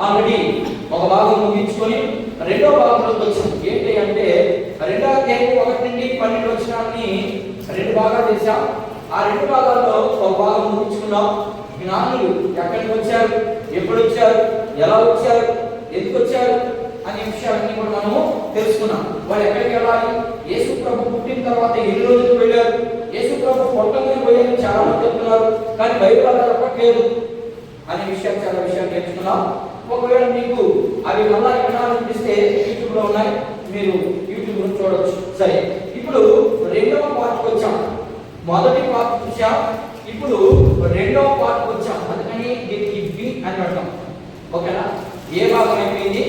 Already ఒక భాగం ముగించుకొని రెండో భాగంలోకి వచ్చాం. ఏంటి అంటే 2వ అధ్యాయం 1 నుండి 12 వచనాన్ని 2 భాగాలు చేశాం. ఆ 2 భాగాల్లో ఒక భాగం ముగించుకున్నాం. జ్ఞానులు ఎక్కడికి వచ్చారు, ఎప్పుడు వచ్చారు, ఎలా వచ్చారు, ఎందుకు వచ్చారు అనే విషయాలన్నీ కూడా మనము తెలుసుకున్నాం. వాళ్ళు ఎక్కడికి వెళ్ళాలి, యేసు ప్రభు పుట్టిన తర్వాత ఎన్ని రోజులు వెళ్ళారు, యేసు ప్రభు పొట్టంగా పోయారని చాలా మంది చెప్తున్నారు, కానీ బైబిల్ అలా చెప్పట్లేదు అనే విషయాలు చాలా విషయాలు నేర్చుకున్నాం. ఒకవేళ మీకు అవి మళ్ళా వినాలనిపిస్తే యూట్యూబ్ లో ఉన్నాయి, మీరు యూట్యూబ్ లో చూడవచ్చు. సరే, ఇప్పుడు 2వ పార్ట్కి వచ్చాం. మొదటి పార్ట్ చూసాం, ఇప్పుడు 2వ పార్ట్కి వచ్చాం. అందుకని దీనికి బి అని అంటాం. ఓకేనా, ఏ భాగం అయిపోయింది,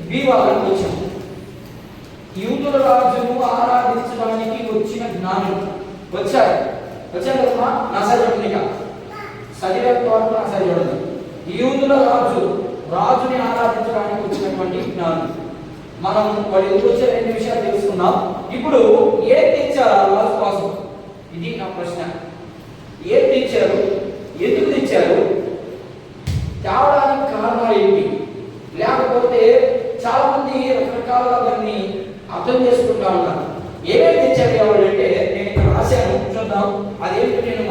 బి భాగానికి వచ్చాం. యూదుల రాజును ఆరాధించడానికి వచ్చిన జ్ఞానులు వచ్చారు కదా. నా సరి చూడండి, శరీరంతో నా సరి చూడండి. యూదుల రాజుని ఆరాధించడానికి వచ్చినటువంటి జ్ఞానులు. మనం వాళ్ళు ఎందుకు వచ్చే 2 విషయాలు తెలుసుకున్నాం. ఇప్పుడు ఏం తెచ్చారు ఆ రాజు కోసం, ఇది నా ప్రశ్న. ఏం తెచ్చారు, ఎందుకు తెచ్చారు, తేవడానికి కారణాలు ఏంటి? లేకపోతే చాలా మంది రకరకాలుగా దాన్ని అర్థం చేసుకుంటా ఉన్నారు. ఏమేమి తెచ్చారు ఎవరంటే నేను ఇక్కడ రాశాను, చూద్దాం. అదేంటో నేను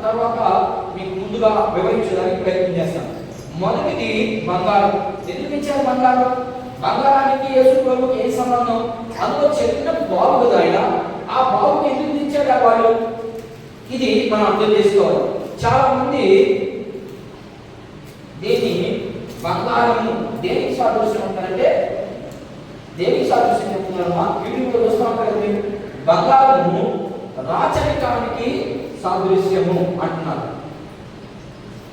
తర్వాత మీకు ముందుగా వివరించడానికి ప్రయత్నం చేస్తాను. మొదటిది బంగారం. ఎందుకు ఇచ్చారు బంగారం? బంగారానికి యేసు ప్రభువుకి ఏ సంబంధం? అందులో చిన్న బాబు కదా ఆయన, ఆ బాబుకి ఎందుకు ఇచ్చాడు వాళ్ళు, ఇది మనం అర్థం చేసుకోవాలి. చాలా మంది దీన్ని బంగారము దేనికి సాదృశ్యం ఉంటారంటే, దేనికి సాదృశ్యం చెప్తున్నారమ్మా, యూట్యూబ్లో చూస్తూ ఉంటారు కదా మీరు. బంగారము రాచరికానికి సాదృశ్యము అంటున్నారు.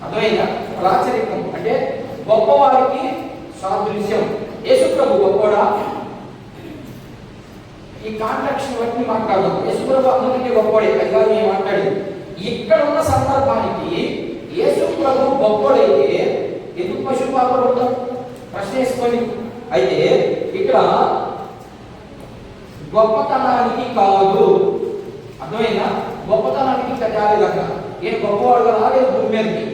అర్థమైందా? రాచరికం అంటే గొప్పవారికి సాదృశ్యం. యేసు ప్రభు గొప్పవాడా? ఈ కాంట్రాక్షన్ బట్టి మాట్లాడదాం. యేసు ప్రభు అందరికంటే గొప్పవాడే, అది కాదు నేను మాట్లాడేది. ఇక్కడ ఉన్న సందర్భానికి యేసు ప్రభు గొప్పవాడైతే ఎందుకు పశువు పాపలు ఉంటాం? ప్రశ్న వేసుకొని. అయితే ఇక్కడ గొప్పతనానికి కాదు, అర్థమైందా? గొప్పతనానికి కట్టాలిగా. ఏం గొప్పవాడుగా రాలేదు భూమి మీదకి,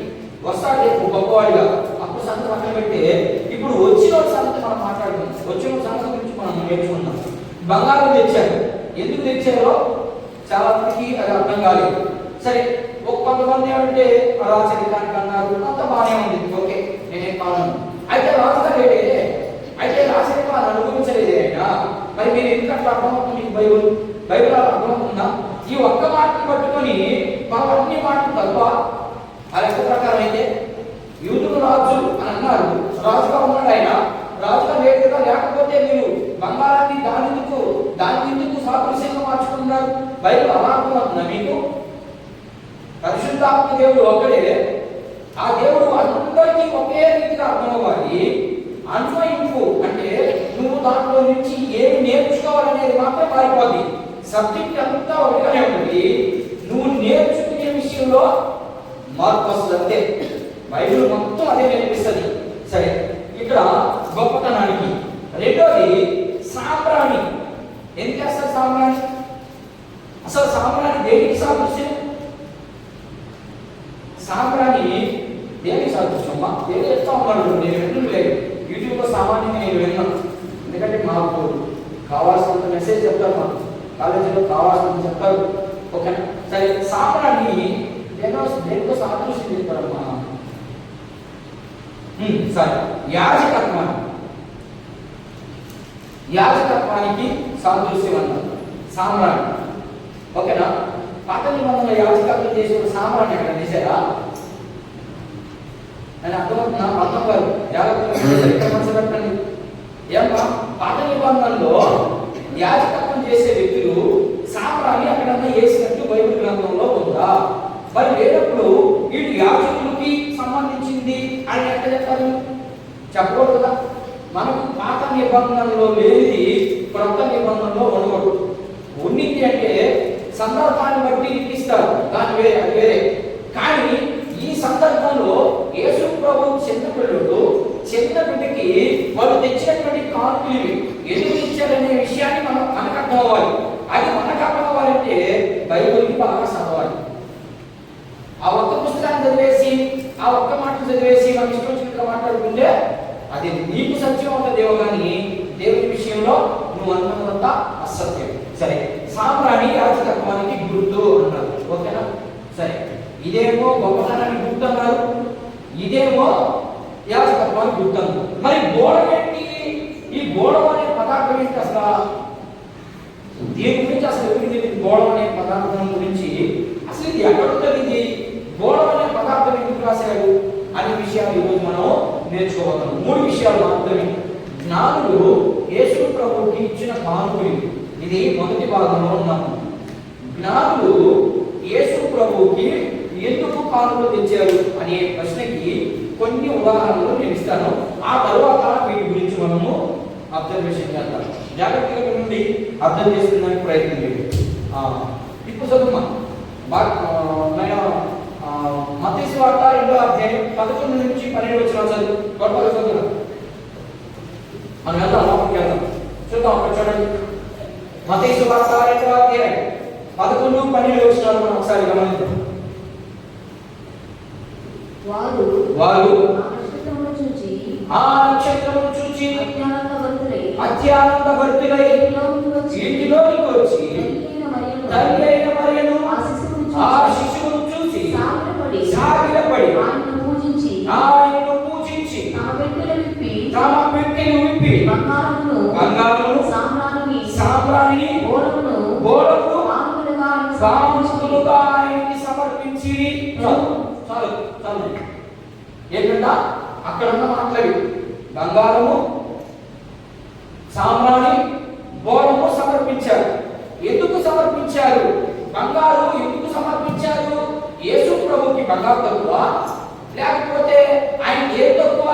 వస్తాడు రేపు గొప్పవాడిగా. అప్పుడు సంగతి పక్కన పెడితే ఇప్పుడు వచ్చిన సంగతి మనం మాట్లాడుకుందాం. వచ్చిన సంగతి గురించి మనం నేర్చుకుందాం. బంగారం తెచ్చారు, ఎందుకు తెచ్చారో చాలా మందికి అది అర్థం కాలేదు. సరే, కొంతమంది ఏమంటే రాచరికానికి అన్నారు, అంత బాగానే ఉంది, ఓకే, నేనేం కాను. అయితే రాజుగారు ఏంటే, అయితే రాచరికాన్ని అనుభవించలేదు ఆయన. మరి మీరు ఎందుకంటే అర్థమవుతుంది మీకు బైబిల్ అర్థమవుతుందా? ఈ ఒక్క మాటను పట్టుకొని మనం అన్ని మాటలు తప్ప. ఆ లెక్క ప్రకారం అయితే యూదుల రాజు అని అన్నారు, రాజుగా ఉన్నాడు ఆయన, రాజుగా లేడు కదా. లేకపోతే మీరు బంగారాన్ని దాని ఎందుకు సాదృశ్యంగా మార్చుకున్నారు? బైబిల్ అలా అర్థమవుతుందా మీకు? పరిశుద్ధాత్మ దేవుడు ఒక్కడే, ఆ దేవుడు అందరికీ ఒకే రీతిగా అర్థమవ్వాలి. అన్వయింపు అంటే నువ్వు దాంట్లో నుంచి ఏమి నేర్చుకోవాలనేది మాత్రం మారిపోద్ది. సబ్జెక్ట్ అంతా ఒకటిగానే ఉంటుంది, నువ్వు నేర్చుకునే విషయంలో మార్పు వస్తుంది అంతే. బైబిల్ మొత్తం అదే నేర్పిస్తుంది. సరే, ఇక్కడ గొప్పతనానికి. రెండోది సాంబ్రాణి. ఎందుకు వేస్తారు సాంబ్రాణి? అసలు సాంబ్రాణి దేనికి సాదృశ్యం? సాంబ్రాణి దేనికి సాదృశ్యం? ఏదో చెప్తా ఉన్నాడు, నేను వినడం లేదు. యూట్యూబ్లో సామాన్యంగా నేను విన్నాను, ఎందుకంటే మాకు కావాల్సినంత మెసేజ్ చెప్తారు, మాకు కాలేజీలో కావాల్సినంత చెప్తారు. ఓకే, సరే. సాంబ్రాణి దేనికో సాదృశ్యం చెప్తారమ్మా. సరే, యాజకత్వానికి సాదృశ్యం అన్నారు సాంబ్రాణి. ఓకేనా? పాత నిబంధనలో యాజకత్వం చేసిన సాంబ్రాణి ఎక్కడ చేశారా? అని అర్థమవుతున్నా? అర్థం కాదు. యాజకత్వం ఏమా పాత నిబంధనలో యాజకత్వం చేసే వ్యక్తులు సాంబ్రాణి అక్కడన్నా వేసినట్టు బైబిల్ గ్రంథంలో ఉందా? మరి లేనప్పుడు వీటి యాజకులకి సంబంధించింది అని ఎట్లా చెప్తారు? చెప్పకూడదు కదా. మనకు పాత నిబంధనలో లేనిది క్రొత్త నిబంధనలో ఉండకూడదు. ఉన్నింది అంటే సందర్భాన్ని బట్టి ఇప్పిస్తారు, దాని వేరే. కానీ ఈ సందర్భంలో యేసు ప్రభు చిన్న బిడ్డకి వాళ్ళు తెచ్చినటువంటి కానుకలు ఎందుకు ఇచ్చారనే విషయాన్ని మనకు అర్థం అవ్వాలి. అది మనకు అర్థం అవ్వాలంటే బైబిల్ని బాగా చదవాలి. ఆ ఒక్క పుస్తకాన్ని చదివేసి, ఆ ఒక్క మాట చదివేసి మనం ఇష్టం వచ్చినట్టుగా మాట్లాడుకుంటే అది నీకు సత్యం అవుతుందేమో కానీ దేవుని విషయంలో నువ్వు అన్నదంతా అసత్యం. సరే, సామ్రాణి యాజకత్వానికి గుర్తు అన్నారు, ఓకేనా? సరే, ఇదేమో గొప్పతనానికి గుర్తు అన్నారు, ఇదేమో యాజకత్వానికి గుర్తు అన్నారు. మరి గోళం ఏంటి? ఈ గోళం అనే పదార్థం ఏంటి అసలు? దీని గురించి అసలు ఎవరికి తెలియదు. గోళం అనే పదార్థం గురించి అసలు ఇది ఎక్కడ ఉంటుంది? ఇది గోళం అనే పదార్థం ఎందుకు రాశారు అనే విషయాలు ఈరోజు మనం నేర్చుకోవాలి. 3 విషయాలు మాత్రమే. జ్ఞానులు యేసు ప్రభువుకి ఇచ్చిన కానుకలు. ఇది మొదటి భాగంలో ఉన్నాము. జ్ఞానులు యేసు ప్రభువుకి ఎందుకు కానుకలు తెచ్చారు అనే ప్రశ్నకి కొన్ని ఉదాహరణలు నేను ఇస్తాను. ఆ తర్వాత వీటి గురించి మనము అబ్జర్వేషన్ చేద్దాం. జాగ్రత్తగా నుండి అర్థం చేసుకునే ప్రయత్నం చేయండి. ఇప్పుడు చదువుమా మత్తయి సువార్త 2వ అధ్యాయం 11 నుంచి 12 వచనాలు చదువు. గొడవలు చదువు. మనం వెళ్దాం, లోపలికి వెళ్దాం. చూద్దాం, అక్కడ చూడండి. మత్తయి సువార్త 2వ అధ్యాయం 11, 12 వచనాలు మనం ఒకసారి గమనిద్దాం. వారు ఆ నక్షత్రమును చూచి అత్యానంద భరితులై ఇంటిలోనికి వచ్చి తల్లి అయిన మరియను ఆ శిశువును చూసి సాగిలపడి ఆయనను పూజించి తమ పెట్టెలు విప్పి బంగారమును సాంబ్రాణిని గోడకు కానుకలుగా ఆయనకి సమర్పించి. చాలు చాలు. ఏంటంటే అక్కడ ఉన్న మాటలు బంగారము సాంబ్రాణి గోడము సమర్పించారు. ఎందుకు సమర్పించారు? బంగారు ఎందుకు సమర్పించారు? యేసు ప్రభుకి బంగారు తక్కువ, లేకపోతే ఆయన ఏ తక్కువ?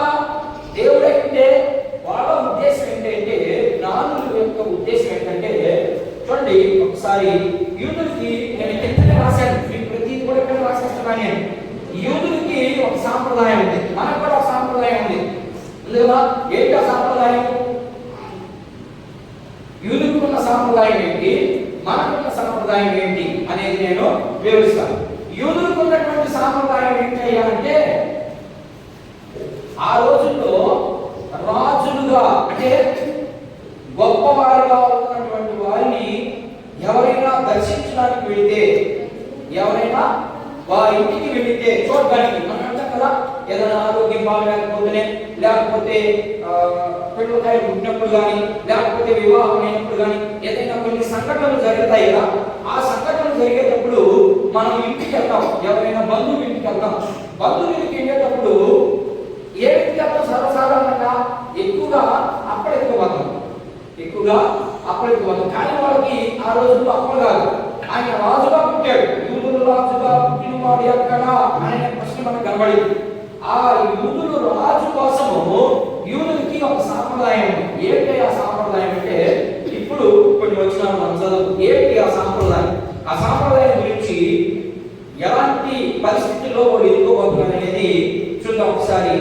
దేవుడైతే వాళ్ళ ఉద్దేశం ఏంటంటే, జ్ఞానుల యొక్క ఉద్దేశం ఏంటంటే, చూడండి ఒకసారి యూదులకి నేను కిందనే రాశాను, మీకు ప్రతి కూడా ఇక్కడ రాసేస్తున్నాను నేను. యూదులకి ఒక సాంప్రదాయం ఉంది, మనకు కూడా ఒక సాంప్రదాయం ఉంది. అందువల్ల ఏంటి ఆ సాంప్రదాయం? యూదులకు ఉన్న సాంప్రదాయం ఏంటి, మనకున్న సాంప్రదాయం ఏంటి అనేది నేను వివరిస్తాను. యూదులకు ఉన్నటువంటి సాంప్రదాయం ఏంటి అంటే, ఆ రోజుల్లో రాజులుగా అంటే గొప్పవారిగా ఉన్నటువంటి వారిని ఎవరైనా దర్శించడానికి వెళితే, ఎవరైనా వారి ఇంటికి వెళితే చూడడానికి, మనం అంటాం కదా, ఏదైనా ఆరోగ్యం బాగలేకపోతేనే, లేకపోతే పిల్లకాయలు పుట్టినప్పుడు కానీ, లేకపోతే వివాహం అయినప్పుడు కానీ, ఏదైనా కొన్ని సంఘటనలు జరుగుతాయి కదా, ఆ సంఘటనలు జరిగేటప్పుడు మనం ఇంటికి వెళ్తాం, ఎవరైనా బంధువు ఇంటికి వెళ్తాం. బంధువు ఇంటికి వెళ్ళేటప్పుడు ఏ వ్యక్తి వెళ్తాం? సర్వసాధారణంగా ఎక్కువగా అప్పడెత్తుకోవద్దాం, కానీ వాళ్ళకి ఆ రోజుల్లో అప్పలు కాదు. ఆయన రాజుగా పుట్టాడు, యూదుల రాజుగా పుట్టిన వాడు ఎక్కడ అనే ప్రశ్న మనకు కనబడింది. ఆ యూదుల రాజు కోసము యూదులకి ఒక సాంప్రదాయం. ఏంటి ఆ సాంప్రదాయం అంటే, ఇప్పుడు కొన్ని వచనాలు మనం చదువు. ఏంటి ఆ సాంప్రదాయం? ఆ సాంప్రదాయం గురించి ఎలాంటి పరిస్థితుల్లో వాళ్ళు ఎదుర్కోబోతున్నారు అనేది చూద్దాం ఒకసారి.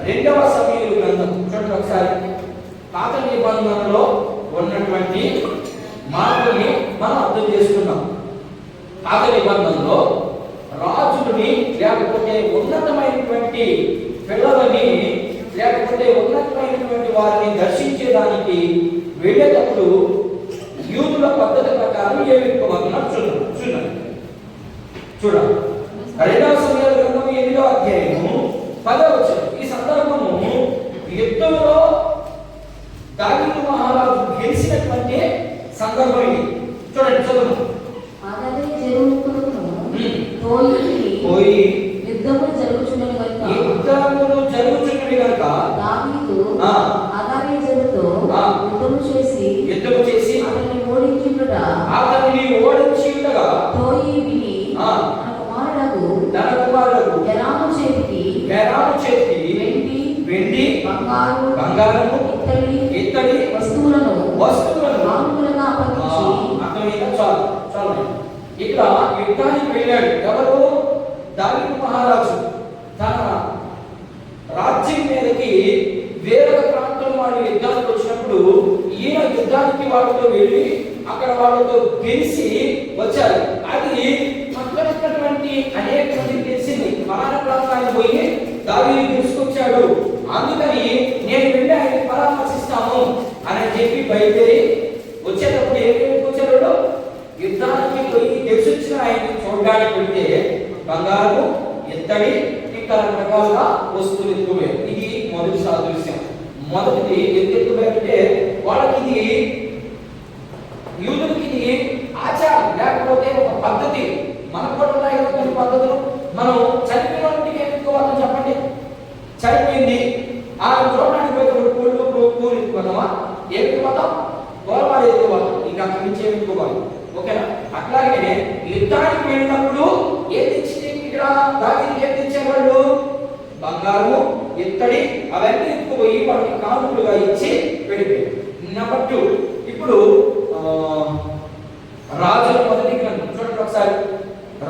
2వ సమూయేలు గ్రంథం చూడండి ఒకసారి. పాత నిబంధనలో ఉన్నటువంటి మార్పుని మనం అర్థం చేసుకున్నాం. పాత నిబంధనలో రాజులని, లేకపోతే ఉన్నతమైనటువంటి పిల్లలని, లేకపోతే ఉన్నతమైనటువంటి వారిని దర్శించేదానికి వెళ్ళేటప్పుడు యూదుల పద్ధతి ప్రకారం ఏ వ్యక్తిస్తున్నారు చూడండి. 2వ సమూయేలు గ్రంథం 8వ అధ్యాయము 10వ వచనం. ఈ సందర్భము యుద్ధంలో దావీదు మహారాజు గెలిచినటువంటి సందర్భం ఇది. చూడండి, చదువు. యుద్ధములు జరుగుచున్నవి కనుక దావీదు అదారేజరుతో యుద్ధము చేసి అతన్ని ఓడించుటగా తోయి విని తన కుమారుడు గెరాము చేతికి వెండి బంగారము ఇత్తడి వస్తువులను కానుకలుగా అప్పగించి. చాలు. ఇక్కడ యుద్ధానికి వెళ్ళాడు ఎవరు? దావీదు మహారాజు తన రాజ్యం మీదకి వేరొక ప్రాంతం వాళ్ళు యుద్ధానికి వచ్చినప్పుడు ఈయన యుద్ధానికి వాళ్ళతో వెళ్ళి అక్కడ వాళ్ళతో గెలిచి వచ్చారు. అది పక్కనటువంటి అనేక మందికి తెలిసింది. ఫలానా ప్రాంతానికి పోయి దావీదు తీసుకొచ్చాడు, అందుకని నేను బంగారము, ఇత్తడి, ఇంకా రకరకాలుగా వస్తువులు ఎత్తుకుపోయారు. ఇది మొదటి సాదృశ్యం. మొదటిది ఎత్తుకుపోయారంటే వాళ్ళకి ఇది, యూదులకి ఇది ఆచారం, లేకపోతే ఒక పద్ధతి. మనకు కూడా ఉన్నాయి కదా కొన్ని పద్ధతులు. మనం చనిపోయిన ఇంటికి ఎత్తుకోవాలని చెప్పండి. చనిపోయింది ఆ చూడడానికి పోతే పూలు ఎత్తుకున్నామా? ఏమి ఎత్తుకోతాం? గోరవాళ్ళు ఎత్తుకోవాలి. ఇంకా అక్కడి నుంచి ఏమి ఎత్తుకోవాలి? ఓకేనా? అట్లాగే యుద్ధానికి వెళ్ళినప్పుడు ఏది ఇచ్చింది? ఇక్కడ దావీదుకి ఏది ఇచ్చారు వాళ్ళు? బంగారము, ఇత్తడి అవన్నీ ఎత్తుకుపోయి వాటికి కానుకలుగా ఇచ్చి వెళ్ళిపోయారు. నెంబర్ 2, ఇప్పుడు రాజుల మొదటి గ్రంథం చూడండి ఒకసారి.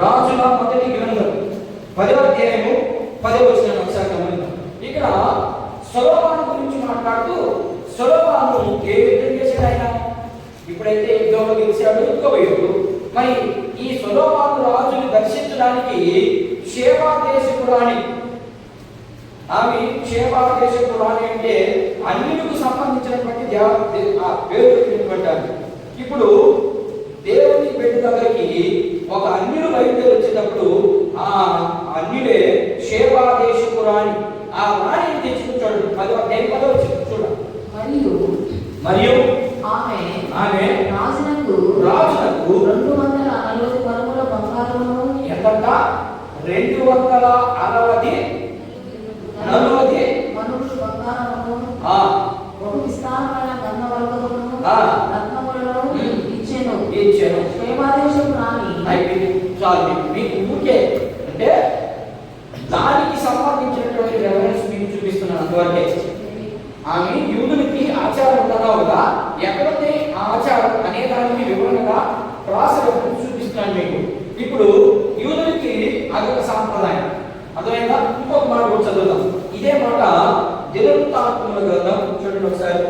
రాజుల మొదటి గ్రంథం 10వ అధ్యాయము 10వ వచనం ఒకసారి గమనిద్దాం. ఇక్కడ సొలొమోను గురించి మాట్లాడుతూ సొలొమోను ఏ విధంగా చేశాడు ఆయన? ఇప్పుడైతే యుద్ధంలో గెలిచాడు, ఎత్తుకోబోయాడు. మరి ఈ సొలొమోను రాజుని దర్శించడానికి షేబా దేశపు రాణి, ఆమె షేబా దేశపు రాణి అంటే అన్యులకు సంబంధించినటువంటి పేరు. ఇప్పుడు దేవుని బిడ్డ దగ్గరికి ఒక అన్యుడు బయలుదేరి వచ్చేటప్పుడు ఆ అన్యుడే షేబా దేశపు రాణి. ఆ రాణిని తెచ్చుకుంటాడు. 10వ అధ్యాయం చూడ. మరియు ఆమె రాజునకు 260 పరముల బంగారమును, ఎంత? 260 మనుషు బంగారమును, బహు విస్తారమైన గంధవర్గమును, రత్నములను ఇచ్చెను. షేబా దేశపు రాణి. చాలు మీకు ఊరికే అంటే దానికి సంబంధించినటువంటి రెఫరెన్స్ మీకు చూపిస్తున్నాను. అందువల్లే ఆమె యూదులకి ఆచారం ఉందన్నావు కదా, ఎక్కడుంది ఆ ఆచారం అనే దానికి వివరణగా క్రాస్ రెఫరెన్స్ చూపిస్తున్నాను మీకు. ఇప్పుడు యూదులకి అదొక సాంప్రదాయం, అర్థమైందా? ఇంకొక మాట కూడా చదువుదాం. ఇదే మాట దినవృత్తాంతముల గ్రంథం చూడండి ఒకసారి.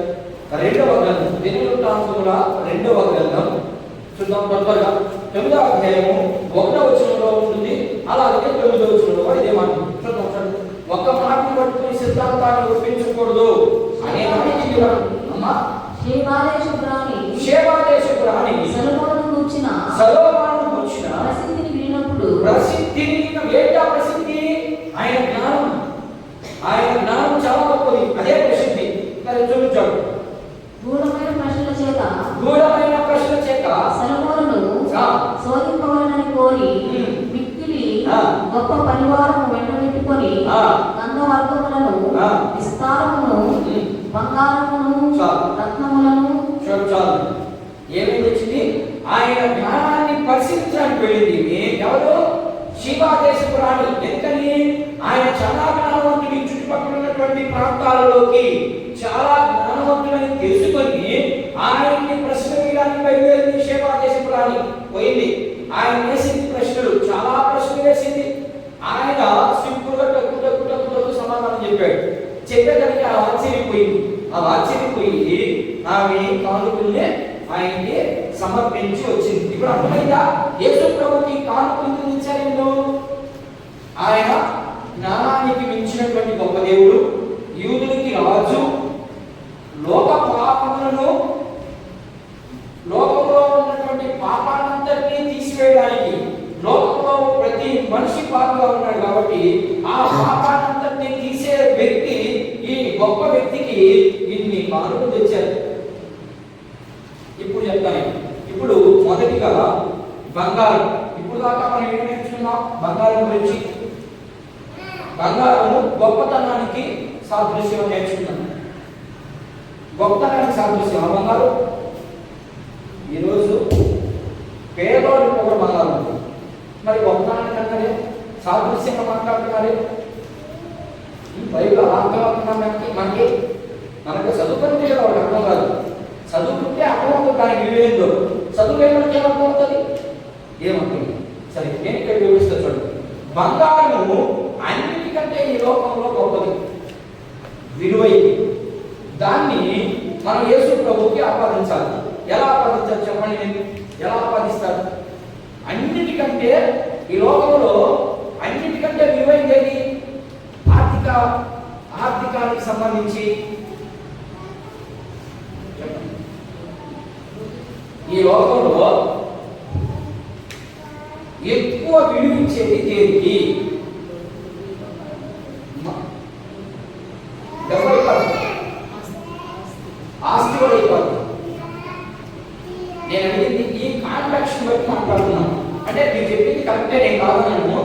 2వ గ్రంథం, దినవృత్తాంతముల 2వ గ్రంథం చూద్దాం త్వరగా. 9వ అధ్యాయము 1వ వచనంలో ఉంటుంది, అలాగే 9వ వచనంలో కూడా ఇదే మాట చూద్దాం. ఒక్క మాటను పట్టుకుని సిద్ధాంతాన్ని ఒప్పించకూడదు అనే అమ్మా. షేబా దేశపు రాణి సొలొమోనును గూర్చిన ప్రసిద్ధిని విన్నప్పుడు, ప్రసిద్ధి ఆయన జ్ఞానం చాలా గొప్పది. అదే ప్రసిద్ధి. చూపించాడు. గూఢమైన ప్రశ్నల చేత సొలొమోనును శోధింపవలనని కోరి మిక్కిలి గొప్ప పరివారము వెంటబెట్టుకొని గంధవర్గములను, విస్తారమును, బంగారమును, రత్నములను. చాలు ఏమేమి వచ్చింది? ఆయన జ్ఞానాన్ని పరిశీలించడానికి వెళ్ళింది. ఎవరు? షేబా దేశపు రాణి. ఎందుకని? ఆయన చాలా జ్ఞానవంతుడి. చుట్టుపక్కల ఉన్నటువంటి ప్రాంతాలలోకి చాలా జ్ఞానవంతులని తెలుసుకొని ఆయన్ని ప్రశ్న వేయడానికి బయలుదేరింది షేబా దేశపు రాణి. పోయింది. ఆయన వేసింది ప్రశ్నలు, చాలా ప్రశ్నలు వేసింది. ఆయన సింపుల్గా టక్కు సమాధానం చెప్పేదానికి ఆ ఆశ్చర్యపోయి ఆమె కానుకల్ని ఆయనకి సమర్పించి వచ్చింది. ఇప్పుడు అర్థమైందా? యేసు ప్రభుకి కానుకలు ఇచ్చారు. ఆయన జ్ఞానానికి మించినటువంటి గొప్ప దేవుడు, యూదులకి రాజు, లోక పాపములను, లోకంలో ఉన్నటువంటి పాపానంతటినీ తీసివేయడానికి, లోకంలో ప్రతి మనిషి పాపంగా ఉన్నాడు కాబట్టి ఆ పాపానంతటినీ తీసే వ్యక్తి, ఈ గొప్ప వ్యక్తికి ఇన్ని కానుకలు తెచ్చారు. ఇప్పుడు చెప్తాను. ఇప్పుడు మొదటిగా బంగారం. ఇప్పుడు దాకా మనం ఏం నేర్చుకున్నాం? బంగారం గురించి. బంగారము గొప్పతనానికి సాదృశ్యం నేర్చుకున్నాం. గొప్పతనానికి సాదృశ్యం ఆ బంగారం. ఈరోజు పేదవాళ్ళు కూడా బంగారం ఉంది. మరి గొప్పతనానికి అంటే సాదృశ్యంగా మాట్లాడుతున్నారే. బైబిల్ అర్థమవుతున్నా మనకి చదువుకుంటే వాడు అర్థం కాదు. చదువుకుంటే అర్థమవుతుంది, దానికి విలువేందో. చదువు లేకపోతే ఏమర్థం అవుతుంది? ఏమవుతుంది? సరే, నేను ఇక్కడ వివరిస్తా చూడండి. బంగారము అన్నిటికంటే ఈ లోకంలో గొప్పది, విలువైంది. దాన్ని మనం యేసు ప్రభువుకి ఆపాదించాలి. ఎలా ఆపాదించాలి చెప్పండి? నేను ఎలా ఆపాదిస్తారు? అన్నిటికంటే ఈ లోకంలో అన్నిటికంటే విలువైంది ఏది? ఆర్థికానికి సంబంధించి ఈ లోకంలో ఎక్కువ ఎక్కువ విలువించేది దేనికి? ఆస్తి కూడా అయిపోతుంది. నేను అడిగింది ఈ కాంట్రాక్షన్ బట్టి మాట్లాడుతున్నాను. అంటే మీరు చెప్పింది కరెక్టే, నేను కాదన్నాను.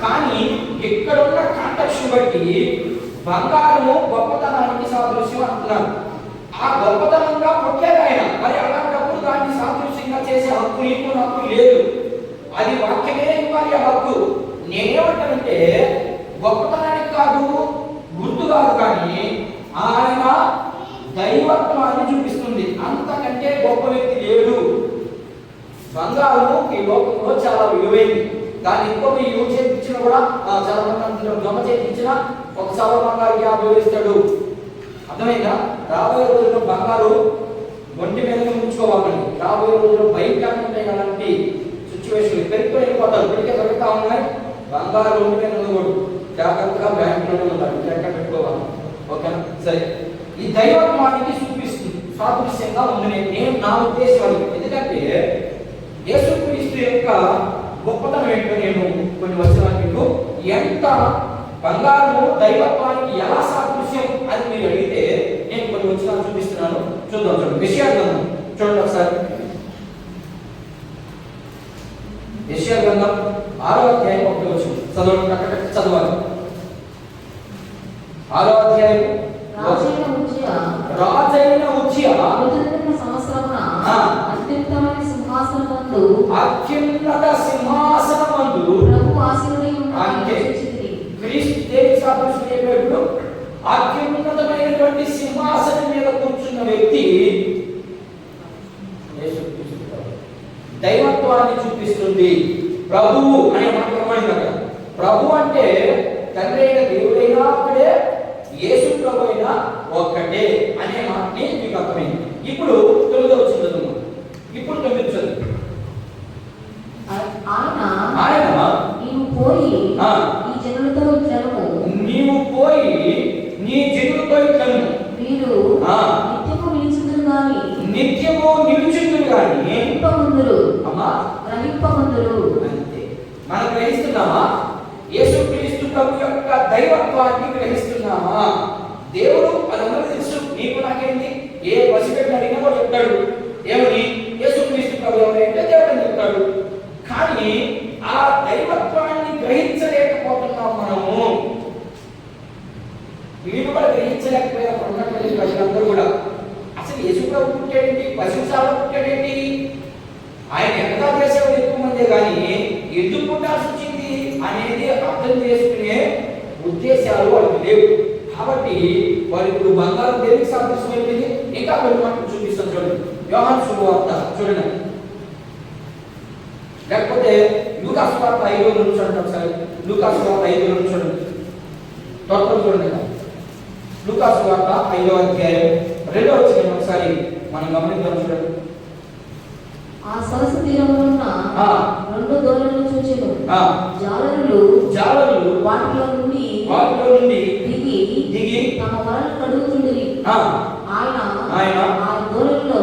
కానీ ఎక్కడున్న కాంట్రాక్షన్ బట్టి బంగారము గొప్పతనానికి సాదృశ్యం అంటున్నారు. ఆ గొప్పతనంగా పుట్టలేదు ఆయన. మరి అలాంటప్పుడు దాన్ని సాదృశ్యంగా చేసే హక్కు నీకు నాకు లేదు. అది వాక్యమే ఇవ్వాలి ఆ హక్కు. నేనేమంటానంటే గొప్పతనానికి కాదు, గుర్తు కాదు, కానీ ఆయన దైవత్వాన్ని చూపిస్తుంది. అంతకంటే గొప్ప వ్యక్తి లేడు. బంగారము ఈ లోకంలో చాలా విలువైంది. దాన్ని ఇంకొక యూజ్ చేయించిన కూడా చాలా మంది అంటున్నారు, దొంగ చేయించిన ఒక సవ బంగారు 50 ఇస్తాడు. అర్థమైందా? రాబోయే రోజుల్లో బంగారు ఒంటి మీద ఉంచుకోవాలండి. రాబోయే రోజుల్లో భయంకరంగా ఉంటాయి అలాంటి సిచ్యువేషన్. పెరుగుతూ వెళ్ళిపోతారు. ఇప్పటికే జరుగుతూ ఉన్నాయి. బంగారు ఒంటి మీద ఉండకూడదు, జాగ్రత్తగా బ్యాంకులో ఉండాలి, లెక్క పెట్టుకోవాలి. ఓకేనా? సరే, ఈ దైవత్వానికి చూపిస్తుంది, సాదృశ్యంగా ఉంది. నేను నా ఉద్దేశం అది. ఎందుకంటే యేసుక్రీస్తు యొక్క గొప్పతనం ఏంటో నేను కొన్ని వచనాలు ఎంత బంగారము దైవత్వానికి ఎలా సాదృశ్యం అని మీరు అడిగితే నేను కొన్ని వచనాలు చూపిస్తున్నాను. చూద్దాం. చూడండి, యెషయా గ్రంథం చూడండి ఒకసారి. యెషయా గ్రంథం 6వ అధ్యాయం 1వ వచనం చదవండి. చదవాలి. 6వ అధ్యాయం. రాజైన ఉజ్జియా అత్యున్నత సింహాసనమందు అంటే క్రీస్తు దేనికి సాదృశ్యం చెప్పాడు? అత్యున్నతమైనటువంటి సింహాసనం మీద కూర్చున్న వ్యక్తి దైవత్వాన్ని చూపిస్తుంది. ప్రభువు అనే మాట ప్రమాణం. ప్రభు అంటే తండ్రి అయిన దేవుడైనా ఒకటే, యేసు ప్రభు అయినా ఒక్కటే అనే మాటని మీకు అర్థమైంది. ఇప్పుడు 9వ వచనం చదువు. ఇప్పుడు 9 చదువు. ఆయన నీవు పోయి నీ జనులతో ఇట్లను వీరు నిత్యము నిలుచుందురు గాని గ్రహింపముందురు. అంతే. మనం గ్రహిస్తున్నామా? యేసుక్రీస్తు ప్రభు యొక్క దైవత్వాన్ని గ్రహిస్తున్నామా? దేవుడు అదందరూ తెలుసు. నీకు నాకేంటి? ఏ పసిపెట్టిన అడిగినా కూడా చెప్తాడు. ఏమని? యేసుక్రీస్తు ప్రభు ఎవరంటే దేవుడు అని చెప్తాడు. కానీ ఆ దైవత్వాన్ని గ్రహించలేకపోతున్నాం మనము. వీళ్ళు కూడా గ్రహించలేకపోయినప్పుడు ఉన్నటువంటి ప్రజలందరూ కూడా అసలు యేసు ప్రభు పుట్టాడేంటి, పశుశాల పుట్టాడేంటి, ఆయన ఎంత చేసేవాడు ఎక్కువ మందే, కానీ ఎందుకు పుట్టాల్సి వచ్చింది అనేది అర్థం చేసుకునే ఉద్దేశాలు వాళ్ళకి లేవు. కాబట్టి వాళ్ళు ఇప్పుడు బంగారం దేనికి సాదృశ్యమైంది. ఇంకా కొన్ని మాటలు చూపిస్తాం. చూడండి, యోహాను శుభవార్త చూడండి, లేకపోతే లూకా సువార్త 5వ నుంచి చూడండి. ఒకసారి లూకా సువార్త 5వ నుంచి చూడండి. త్వరగా చూడండి. లూకా సువార్త 5వ అధ్యాయం 2వ వచనం ఒకసారి మనం గమనిద్దాం. చూడండి. ఆ సరస్సు తీరమున ఉన్న 2 దోణులను చూచెను. జాలరులు వాటిలో నుండి దిగి తమ వలలు కడుగుచుండిరి. ఆయన ఆ దోణులలో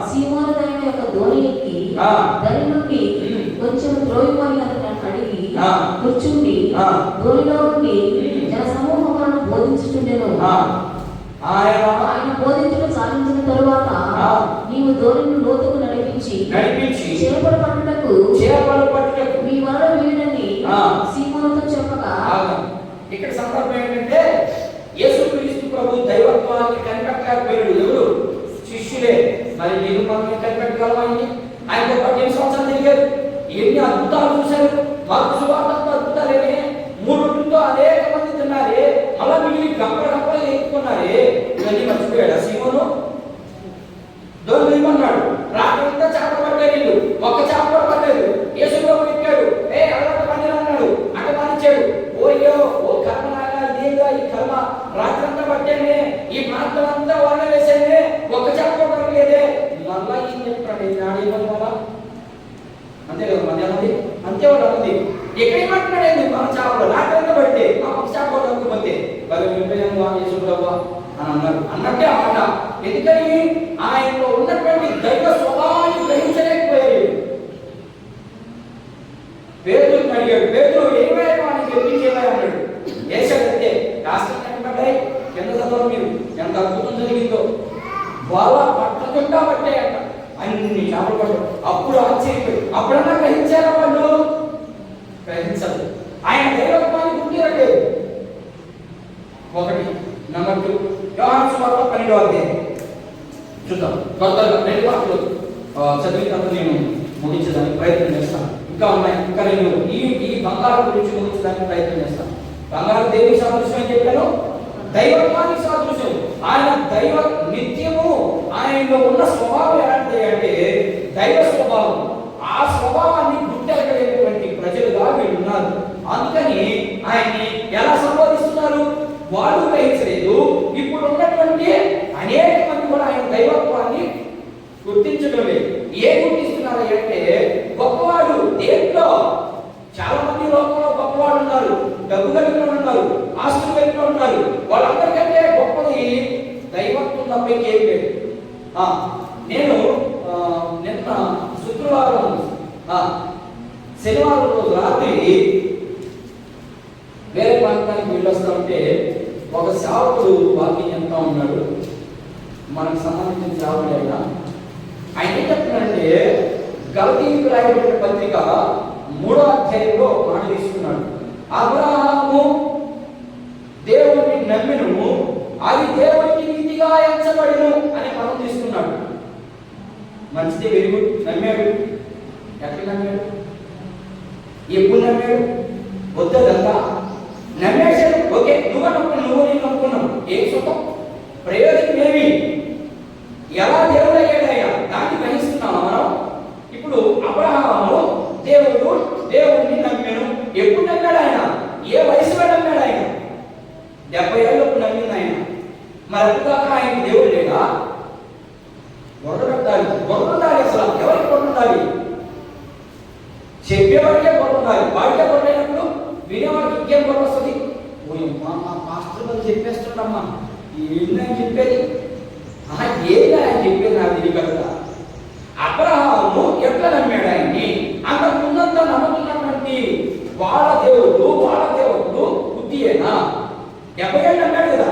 సీమోనుదైన యొక్క దోణి ఎక్కి దాని నుండి కొంచెం త్రోయమని అతను అడిగి కూర్చుండి దోణిలో ఉండి జన సమూహములను బోధించుచుండెను. ఆయన బోధించడం సాధించిన తరువాత నీవు దోణిని లోతుకు నడిపించి చేపలు పట్టుటకు మీ వలన వీడని సీమోనుతో చెప్పగా. ఇక్కడ సందర్భం ఏంటంటే యేసుక్రీస్తు ప్రభు దైవత్వాన్ని కనిపెట్టలేకపోయాడు. ఎవరు? శిష్యులే. మరి నేను మనం కనిపెట్టగలమని ఆయన 18 సంవత్సరాలు తిరిగారు. ఎన్ని అద్భుతాలు చూశారు. మార్కు సువార్త అద్భుతాలేనే. 3 రొట్టెలతో అనేక మంది తిన్నారే. అలా మిగిలి గంపలు ఎక్కున్నారే. ఇవన్నీ మర్చిపోయాడు సీమోను. దొంగ ఇమ్మన్నాడు. రాత్రంతా చేపలు పట్టారు. వీళ్ళు ఒక్క చేప కూడా పట్టలేదు. యేసు ప్రభు ఎక్కాడు. అలా పని అన్నాడు. అక్కడ పనిచ్చాడు. ఓయ్యో ఓ కర్మ నాగా, ఇదేగా ఈ కర్మ. రాత్రంతా పట్టానే, ఈ ప్రాంతం అంతా వాళ్ళ వేసానే, ఒక్క చేప కూడా పట్టలేదే. మళ్ళా ఏం చెప్తాడు? నాడేమన్నా అంతే కదా మధ్యాహ్నం. అంతే వాడు అన్నది. ఎక్కడ పట్టినాడేంది మన చేపలు? రాత్రంతా పట్టే ఒక చేప దొరకపోతే బాగా విభజన యేసు ప్రభు అని అన్నారు. అన్నట్టే ఆ మాట. ఎందుకని? ఆయనలో ఉన్నటువంటి దైవ స్వభావాన్ని గ్రహించలేకపోయారు. పేతురు అడిగాడు. పేతురు ఏమైనా అని చెప్పించేలా అన్నాడు. వేసాడంటే కాస్త కనబడ్డాయి. కింద చదవరు మీరు, ఎంత అద్భుతం జరిగిందో. వాళ్ళ పట్టకుండా పట్టాయంట అన్ని చేపలు పడ్డాడు. అప్పుడు ఆశ్చర్యపోయి అప్పుడన్నా గ్రహించారా వాళ్ళు? గ్రహించదు. ఆయన దైవత్వాన్ని గుర్తిరలేదు. ఒకటి. నెంబర్ 2, యోహాను సువార్త 12వ అధ్యాయం చూద్దాం. త్వరగా 2 వాక్యాలు చదివిన తర్వాత నేను ముగించడానికి ప్రయత్నం చేస్తాను. ఇంకా ఉన్నాయి, ఇంకా నేను ఈ బంగారం గురించి ముగించడానికి ప్రయత్నం చేస్తాను. బంగారం దేవుని సాదృశ్యం అని చెప్పాను, దైవత్వానికి సాదృశ్యం. ఆయన దైవ నిత్యము ఆయనలో ఉన్న స్వభావం ఎలాంటిది అంటే దైవ స్వభావం. ఆ స్వభావాన్ని గుర్తెరగలేనటువంటి ప్రజలుగా వీళ్ళు ఉన్నారు. అందుకని ఆయన్ని ఎలా సంబోధిస్తున్నారు? వాళ్ళు గ్రహించలేదు. ఇప్పుడు ఉన్నటువంటి అనేక మంది కూడా ఆయన దైవత్వాన్ని గుర్తించడం లేదు. ఏ గుర్తిస్తున్నారు అంటే గొప్పవాడు దేంట్లో? చాలా మంది లోకంలో గొప్పవాడు ఉన్నారు, డబ్బు కలిగిన ఉన్నారు, ఆస్తులు కలిగిన ఉన్నారు. వాళ్ళందరికంటే గొప్పది దైవత్వం తప్ప ఇంకేం లేదు. నేను నిన్న శుక్రవారం శనివారం రోజు రాత్రి వేరే ప్రాంతానికి వెళ్ళొస్తా ఉంటే ఒక సేవకుడు వాక్యం చెప్తా ఉన్నాడు. మనకు సంబంధించిన సేవకుడు ఆయన ఏం చెప్తున్నాడంటే గలతీయులకు రాయబడిన పత్రిక 3వ అధ్యాయంలో మాట తీసుకున్నాడు. అబ్రహాము దేవుడిని నమ్మెను, అది దేవుడికి నీతిగా ఎంచబడెను అనే పదం తీసుకున్నాడు. మంచిది, వెరీ గుడ్. నమ్మాడు. ఎక్కడ నమ్మాడు? ఎప్పుడు నమ్మాడు? వద్దదంతా నమ్మేశాడు. ఓకే, నువ్వు నేను నమ్ముకున్నావు. ఏం సుఖం, ప్రయోజనం ఏమి? ఎలా దేవుడు అయ్యాడయ్యా దాన్ని గ్రహిస్తున్నావా మనం? ఇప్పుడు అబ్రహాము దేవుడిని నమ్మాను. ఎప్పుడు నమ్మాడు ఆయన? ఏ వయసులో నమ్మాడు ఆయన? 70 ఏళ్ళకు నమ్మింది ఆయన. మరి అప్పుదాకా ఆయన దేవుడు లేదా? గొడవడాలి అసలు ఎవరికి గొడవడాలి? చెప్పేవాడికే గొడవడాలి. వాడికే గొడవైనప్పుడు వినేవాడికి ఇంకేం గొడవ వస్తుంది? మా పాస్టర్ గారు చెప్పేస్తున్నామ్మా, ఏందని చెప్పేది? ఏది ఆయన చెప్పేది నాకు తెలియగలదా? అబ్రహాము ఎట్లా నమ్మాడు ఆయన్ని? అంతకు ముందంతా నమ్ముతున్నటువంటి వాళ్ళ దేవుడు బుద్ధియేనా? 70 ఏళ్ళు నమ్మాడు కదా.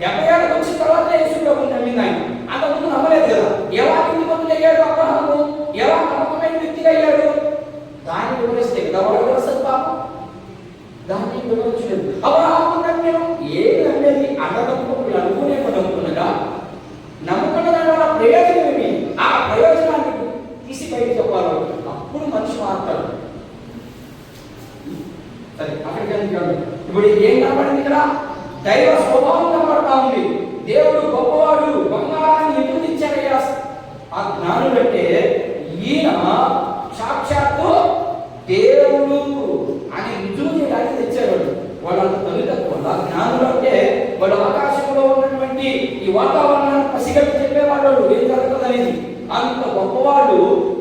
70 ఏళ్ళకి వచ్చిన తర్వాత యేసుప్రభువుని నమ్మింది ఆయన. అంతకుముందు నమ్మలేదు కదా. ఎలా నీతిమంతుడు అయ్యాడు అబ్రహాము? ఎలా నమ్మకమైన వ్యక్తిగా అయ్యాడు? దాన్ని వివరిస్తే కదా వాడు వివరిస్తుంది పాపం. దాన్ని వివరించలేదు. అబ్రహాము నమ్మాను. ఏది నమ్మేది? అన్నదమ్ములు నమ్ముకున్నగా నమ్ముకున్న దాని వల్ల ప్రయోజనం ఏమి? ఆ ప్రయోజనాన్ని తీసి బయట చెప్పాలి. అప్పుడు మనిషి మారుతాడు. సరే, అక్కడికి ఇప్పుడు ఏం కనబడింది ఇక్కడ? దైవ స్వభావం కనబడతా ఉంది. దేవుడు గొప్పవాడు, బంగారాన్ని ఎందుకు తెచ్చాడయ్యా ఆ జ్ఞానులు అంటే? ఈయన సాక్షాత్తు దేవుడు అని రుజువు చేయడానికి తెచ్చేవాడు. వాళ్ళంత తల్లిదండ్రుల వల్ల జ్ఞానులు అంటే వాళ్ళు ఆకాశంలో ఉన్నటువంటి ఈ వాతావరణాన్ని పసిగట్టి చెప్పేవాడు ఏం జరుగుతుంది అనేది. అంత గొప్పవాడు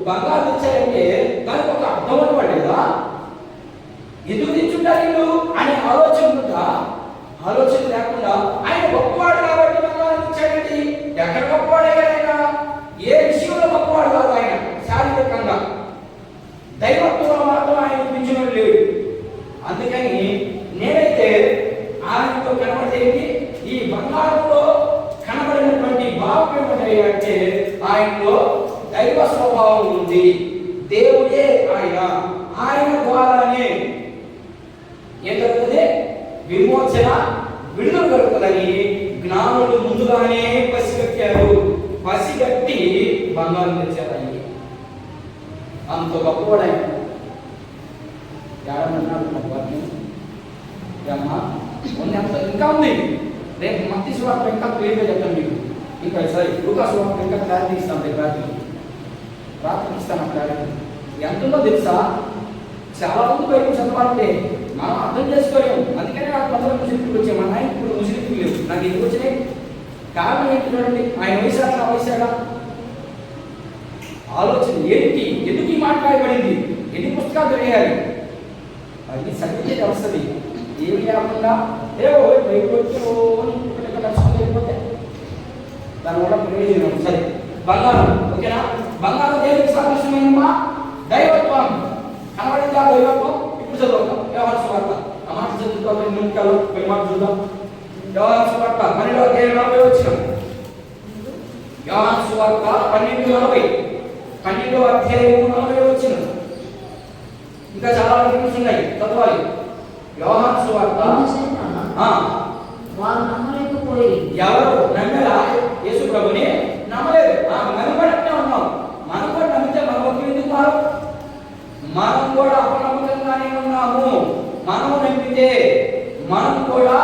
బంగారు తెచ్చారంటే దానికి ఒక అర్థం పడేదా? ఎందుకు తెచ్చుంటారు వీళ్ళు అనే ఆలోచన ఉందా? ఆలోచన లేకుండా ఆయన గొప్పవాడు కాబట్టి బంగారం ఇచ్చాడండి. ఎక్కడ గొప్పవాడు అయ్యాడైనా? ఏ విషయంలో గొప్పవాడు కాదు ఆయన. శారీరకంగా దైవత్వంలో మాత్రం ఆయన మించినోడు లేడు. అందుకని నేనైతే ఆయనతో కనబడేది ఈ బంగారంలో కనబడినటువంటి భావం ఏమంటే ఆయనలో దైవ స్వభావం ఉంది. దేవుడే ఆయన ద్వారానే ఏం జరుగుతుంది? విమోచన, విడుదల జరుగుతుందని జ్ఞానులు ముందుగానే పసిగట్టారు. పసిగట్టి బంగారం తెచ్చారు. అంత గొప్పవాడు ఇంకా ఉంది. రేపు మత్తయి సువార్త ఇంకా క్లియర్గా చెప్తాను మీకు. ఇంకా సరే, లూకా సువార్త ఇంకా క్లారిటీ ఇస్తాను. రేపు రాత్రి ఇస్తాను ఆ క్లారిటీ. ఎంతుందో తెలుసా? చాలా మంది బయట చదవాలంటే మనం అర్థం చేసుకోలేము. అందుకనే నాకు మొదటి ముస్లింకి వచ్చాయి. మన ఆయన ఇప్పుడు ముస్లింకి లేవు. నాకు ఎందుకు వచ్చినాయి? కారణం ఏంటి చూడండి. ఆయన వయసాడా వయసాడా ఆలోచన ఏంటి? ఎందుకు ఈ మాట రాయబడింది? ఎన్ని పుస్తకాలు తెలియాలి? అది సర్టిఫికేట్ వస్తుంది. ఏమి కాకుండా నడుచుకుంటే దానివల్ల ప్రయోజనం. సరే, బంగారం ఓకేనా? బంగారం దేనికి సాదృశ్యమైనమా? దైవత్వం కనబడిందా? దైవత్వం ఇప్పుడు చదువు యోహాను సువార్త ఆ మాట చదువుతాం నిమిషాలు పై మాట చూద్దాం. యోహాను సువార్త 12:40 యోహాను సువార్త 12:40 12:40 ఇంకా చాలా విషయాలు ఉన్నాయి చదవాలి. యోహాను సువార్త వారు నమ్మలేకపోయి ఎవరు నమ్మేలా యేసు ప్రభుని నమ్మలేదు. మనం కూడా అట్నే ఉన్నాం. మనం కూడా నమ్మితే మనం ఒక్కరు ఎందుకు మారు? మనం కూడా అపనమ్మకంగానే ఉన్నాము. మనం నమ్మితే మనం కూడా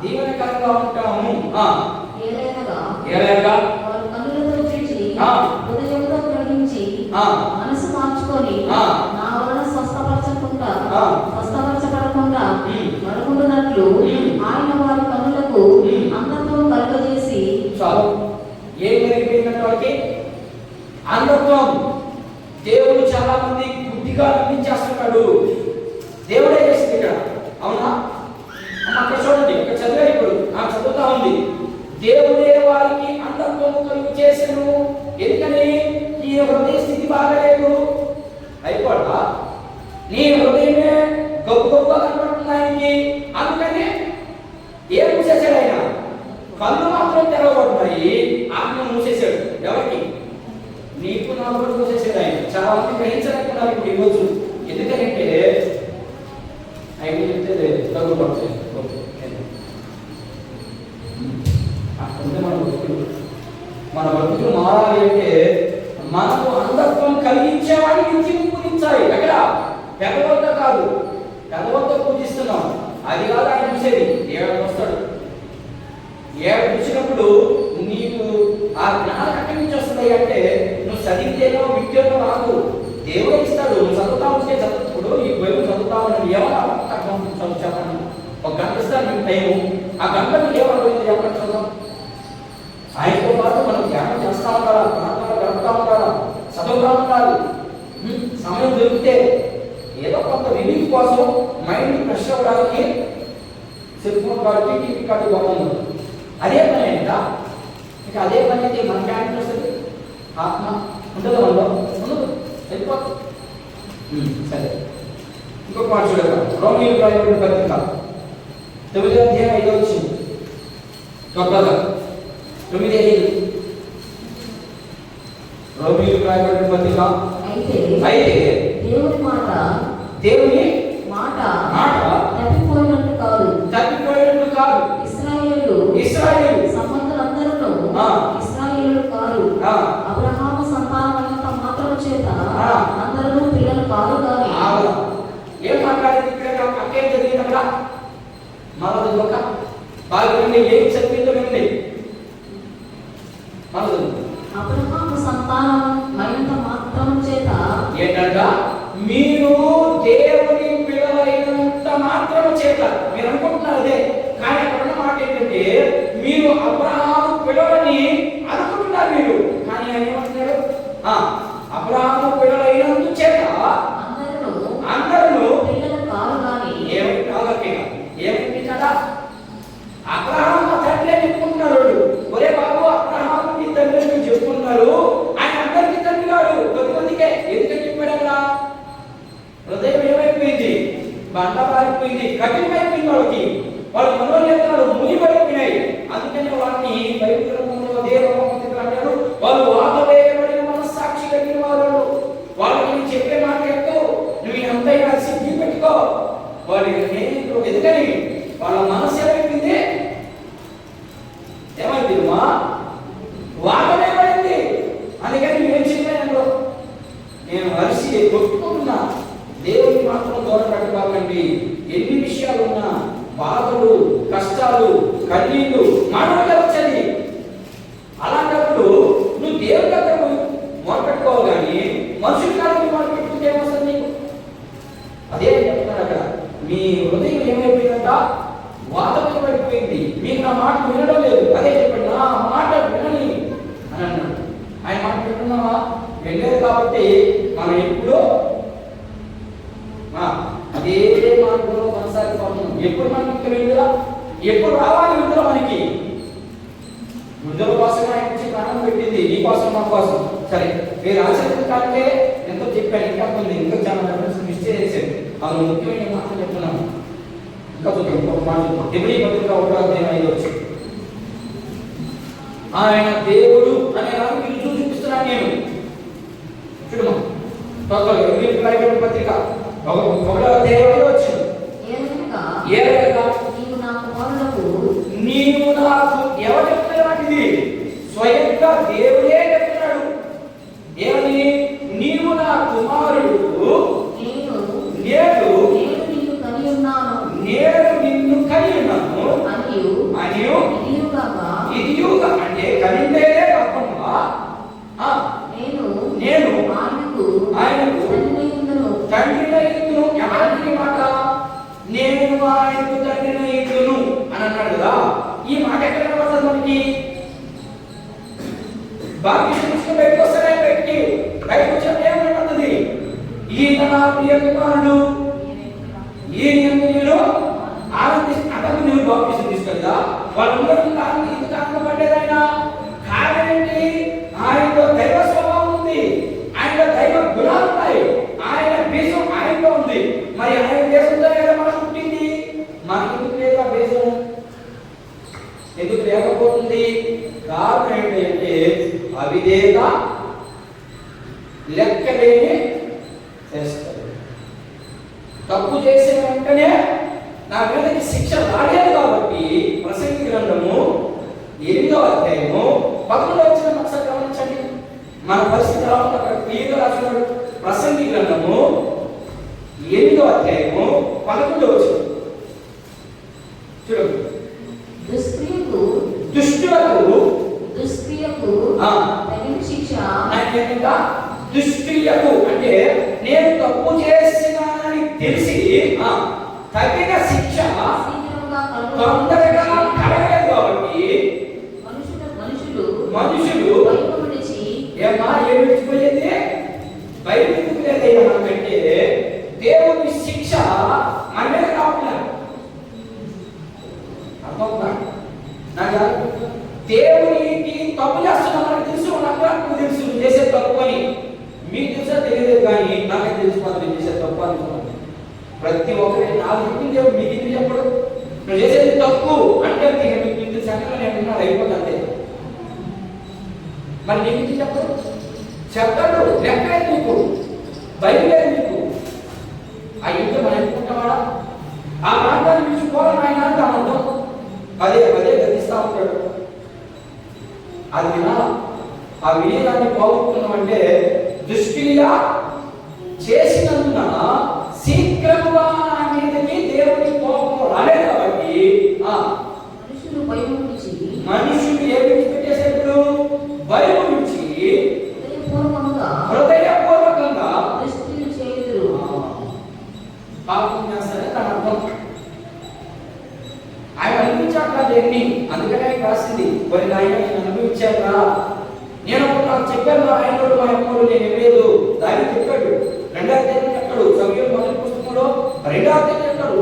దీవెనకరంగా ఉంటాము. ఏలైనగా వారు కన్నులతో చూచి హృదయంలో గ్రహించి మనసు మార్చుకొని నా వలన స్వస్థపరచబడకుండా నడుకుంటున్నట్లు ఆయన వారి కన్నులకు అంధత్వం కలుగజేసి చాలు. ఏం జరిగిపోయిందంటే వాళ్ళకి అంధత్వం. దేవుడు చాలా మంది గుడ్డిగా నమ్మించేస్తున్నాడు. దేవుడే చేసింది ఇక్కడ. అవునా అమ్మ? అక్కడ చూడండి, ఇక్కడ చదివే ఇప్పుడు చదువుతా ఉంది. దేవుడే వారికి అంధత్వం కలుగు చేసెను. ఎందుకని? నీ హృదయ స్థితి బాగలేదు. అయిపోతా నీ హృదయమే గొప్ప గొప్ప కనబడుతున్నాయి. అందుకని ఏం మూసేశాడు ఆయన? కళ్ళు మాత్రం తెరవబడుతున్నాయి, ఆత్మ మూసేశాడు. ఎవరికి? నీకు నాకు కూడా మూసేశాడు ఆయన. చాలా మంది గ్రహించలేకున్నారు ఇప్పుడు ఈరోజు. ఎందుకంటే ఆయన చెప్తే తగ్గుపడుతుంది. మన బతుకులు మారాలి అంటే మనకు అంధత్వం కలిగించేవాడిని నిత్యం పూజించాలి. ఎక్కడ? పెదవులతో కాదు. పెదవులతో పూజిస్తున్నాం, అది కాదు ఆయన చూసేది. ఏడు వస్తాడు. ఏడు చూసినప్పుడు నీకు ఆ జ్ఞానం ఎక్కడి నుంచి వస్తుంది అంటే నువ్వు చదివితేనో విద్యలో రాదు. దేవుడే ఇస్తాడు. నువ్వు చదువుతా ఉంటే చదువుతాడు. ఈ బైబిల్ చదువుతా ఉన్నాడు. ఏమన్నా చదువు చెప్పండి. ఒక గంట ఇస్తాను మీకు టైము. ఆ గంట మీకు ఏమనుకుంది చెప్పండి చదువు. ఆయనతో పాటు మనం ధ్యానం చేస్తూ ఉండాలా, ప్రార్థనలు గడుపుతూ ఉండాలా, చదువుతూ ఉండాలి. సమయం దొరికితే ఏదో కొంత రిలీఫ్ కోసం మైండ్ ఫ్రెష్ అవ్వడానికి సెల్ ఫోన్ కాడికి టీవీ కాడికి బాగుంది. అదే పని అయినా ఇక అదే పని అయితే మనకి ఆయన వస్తుంది. ఆత్మ ఉండదు, మనలో ఉండదు, వెళ్ళిపోతుంది. సరే, ఇంకొక మాట చూడగా రోమీయులకు రాయబడిన పత్రిక 9:5 వచ్చింది. త్వరగా 9:5 రోమీయులకు రాయబడిన పత్రిక. అయితే దేవుని మాట తప్పిపోయినట్టు కాదు. ఇశ్రాయేలు సంబంధులందరూ ఇశ్రాయేలు కారు. అబ్రహాము సంతానమైనంత మాత్రం చేత అందరూ పిల్లలు కాదు. కానీ ఏం మాట్లాడింది ఇక్కడ? అక్కే జరిగినక్కడ మనది ఒక బాగా ఏం చెప్పిందో వినండి. అబ్రహాము సంతానమైనంత మాత్రం చేత ఏంటంట? మీరు దేవుని పిల్లలైనంత మాత్రం చేత. మీరు అనుకుంటున్నారు అదే, కానీ అక్కడ ఉన్న మాట ఏంటంటే మీరు అబ్రహాము పిల్లలని అనుకుంటున్నారు మీరు, కానీ ఆయన ఏమంటున్నాడు? అబ్రహాము పిల్లలైనందు చేత అందరూ పిల్లలు కాదు. కానీ ఏమిటి కదా? అబ్రహాము తండ్రి అని చెప్పుకుంటున్నారు. ఒరే బాబు, అబ్రహాము నీ తండ్రి అని చెప్పుకుంటున్నారు. ఆయన అందరికీ తండ్రి కాడు, కొద్దిమందికే. ఎందుకని చెప్పాడు అక్కడ? హృదయం ఏమైపోయింది? బండ పారిపోయింది, కఠినమైపోయింది. వాళ్ళ మనోనేత్రాలు మునిపడిపోయినాయి. అందుకని వాటిని బైబిల్ గ్రంథంలో దేవభక్తులు అంటారు, వాళ్ళు వాదవేయబడిన మనస్సాక్షి కలిగిన వాళ్ళు. వాళ్ళకి నేను చెప్పే మాట ఎత్తు, నువ్వు ఎంతైనా సిద్ధి పెట్టుకో. వాళ్ళకి ఎందుకని? వాళ్ళ మనసు ఏమైపోయింది? ఏమైంది? వాదవేయబడింది. అందుకని నేను చెప్పాను, నేను అరిసి కొట్టుకుంటున్నా, దేవుని మాత్రం దూరం పెట్టబాకండి. ఎన్ని విషయాలు ఉన్నా, బాధలు, కష్టాలు, కన్నీళ్లు మానవులుగా వచ్చేది. అలాంటప్పుడు నువ్వు దేవుని దగ్గర మొదలుపెట్టుకోవాలి, కానీ మనుషుల కాడికి మొదలుపెట్టుకుంటే ఏమొస్తుంది నీకు? అదే చెప్తున్నాడు అక్కడ. మీ హృదయం ఏమైపోయిందంట? వాదమే పడిపోయింది. మీకు నా మాట వినడం లేదు. అదే చెప్పండి, నా మాట వినని అని అన్నాడు. ఆయన మాట వింటున్నావా? వెళ్ళలేదు. కాబట్టి మనం ఎప్పుడూ అదే మార్గంలో కొనసాగిపోతున్నాం. ఎప్పుడు మనకి ఇంకా విడుదల? ఎప్పుడు రావాలి విడుదల? మనకి విడుదల కోసమే ఆయన నుంచి ప్రాణం పెట్టింది, నీ కోసం, మా కోసం. సరే, మీరు ఆచరించడానికే ఎంతో చెప్పాను. ఇంకా కొంది, ఇంకా చాలా మిస్ చేసేసాడు. అది ముఖ్యమైన మాట చెప్తున్నాను. ఇంకా చూద్దాం ఒక మాట హెబ్రీ పత్రిక 1:5 వచ్చి ఆయన దేవుడు అనే దానికి రుజువు చూపిస్తున్నాను నేను. చూడమ్మా త్వరగా హెబ్రీ పత్రిక 1:5 వచ్చింది. నీవు నాకు ఎవరు చెప్తున్నది? స్వయంగా దేవుడే చెప్తున్నాడు. ఏమని? నీవు నా కుమారుడు, నేను నిన్ను కని ఉన్నాను అనియు ఇదియుగా అంటే కనిండేదే కాకుండా నేను ఆయనకు తండ్రినైందును. ఎవరికి మాట? నేను ఆయనకు తండ్రినైందును అని అన్నాడు కదా. ఈ మాట ఎక్కడ కనబడుతుంది మనకి? బాప్తిసం తీసుకుని బయటకు వస్తాడే, బయటకు వచ్చినప్పుడు ఏమనుకుంటుంది? ఈయన నా ప్రియ కుమారుడు, ఈయన నేను ఆనందిస్తాను. నేను బాప్తిసం తీసుకెళ్తా వాళ్ళందరూ ఇది కారణం పడ్డేది. ఆయన కారణం ఏంటి? ఆయనలో దైవ స్వభావం ఉంది, ఆయనలో దైవ గుణాలు ఉన్నాయి, ఆయన బీజం ఆయనలో ఉంది. మరి ఆయన దేశంతో కదా మనం పుట్టింది, మనకి ఎందుకు లేదు ఆ బీజం? ఎందుకు లేకపోతుంది? కారణం ఏంటంటే అవిధేయత, లెక్కలేని చేస్తారు. తప్పు చేసే వెంటనే నా మీదకి శిక్ష రాలేదు కాబట్టి ప్రసంగి గ్రంథము 8వ అధ్యాయము 11వ వచనం ఒకసారి గమనించండి. మన పరిస్థితి ఎలా ఉందో అక్కడ క్లియర్గా రాస్తున్నాడు. ప్రసంగి గ్రంథము 8వ అధ్యాయము 11వ వచనం చూడండి. దుష్టులకు తగిన శిక్ష. దుష్టులకు అంటే నేను తప్పు చేసినానని తెలిసి తగిన శిక్ష తొందరగా కలగలేదు కాబట్టి మనుషులు ఏమా ఏం విడిచిపోయేది? బయటకు లేదయ్యా. మనకంటే దేవుని శిక్ష మన మీద రావట్లేదు. అర్థమవుతుందా? నాకు దేవునికి తప్పు చేస్తున్నామని తెలుసు, నాకు తెలుసు చేసే తప్పు అని. మీకు తెలుసా తెలియదు కానీ నాకే తెలుసుకోవాలి నేను చేసే తప్పు అనుకున్నాను. ప్రతి ఒక్కరికి నాకు చెప్పింది దేవుడు, మీకు ఇంటి చెప్పడు. నువ్వు చేసేది తప్పు అంటే మీకు ఇంటి సెకండ్లో నేను ఉన్నాను, అయిపోతుంది అంతే. మరి నీకు ఇంటి చెప్పడు, చెప్తాడు. లెక్కలేదు నీకు, బయలుదేరి నీకు ఆ ఇంట్లో మనం ఎన్నుకుంటావాడా? ఆ ప్రాంతాన్ని విడిచిపోవాలని ఆయన అంటామంటాం. పదే గతిస్తూ ఉంటాడు. అది వినాలా? ఆ వినయాన్ని పోగొట్టుకున్నామంటే దృష్టిగా చేసినందున శీఘ్రముగా నా మీదకి దేవుని కోపం రాలేదు కాబట్టి మనుషులు ఏమి విడిచిపెట్టేసేప్పుడు భయం నుంచి హృదయపూర్వకంగా పాపం చేస్తారని తన అర్థం. ఆయన అనిపించాక దేన్ని, అందుకనే ఆయన రాసింది మరి ఆయన అనుభవించాక నేను నాకు చెప్పాను. ఆయన మా అమ్మడు నేను ఇవ్వలేదు దాన్ని చెప్పాడు. 2వ అధ్యాయం చెప్పాడు. సమయం మొదటి పుస్తకంలో 2వ అధ్యాయం చెప్పాడు.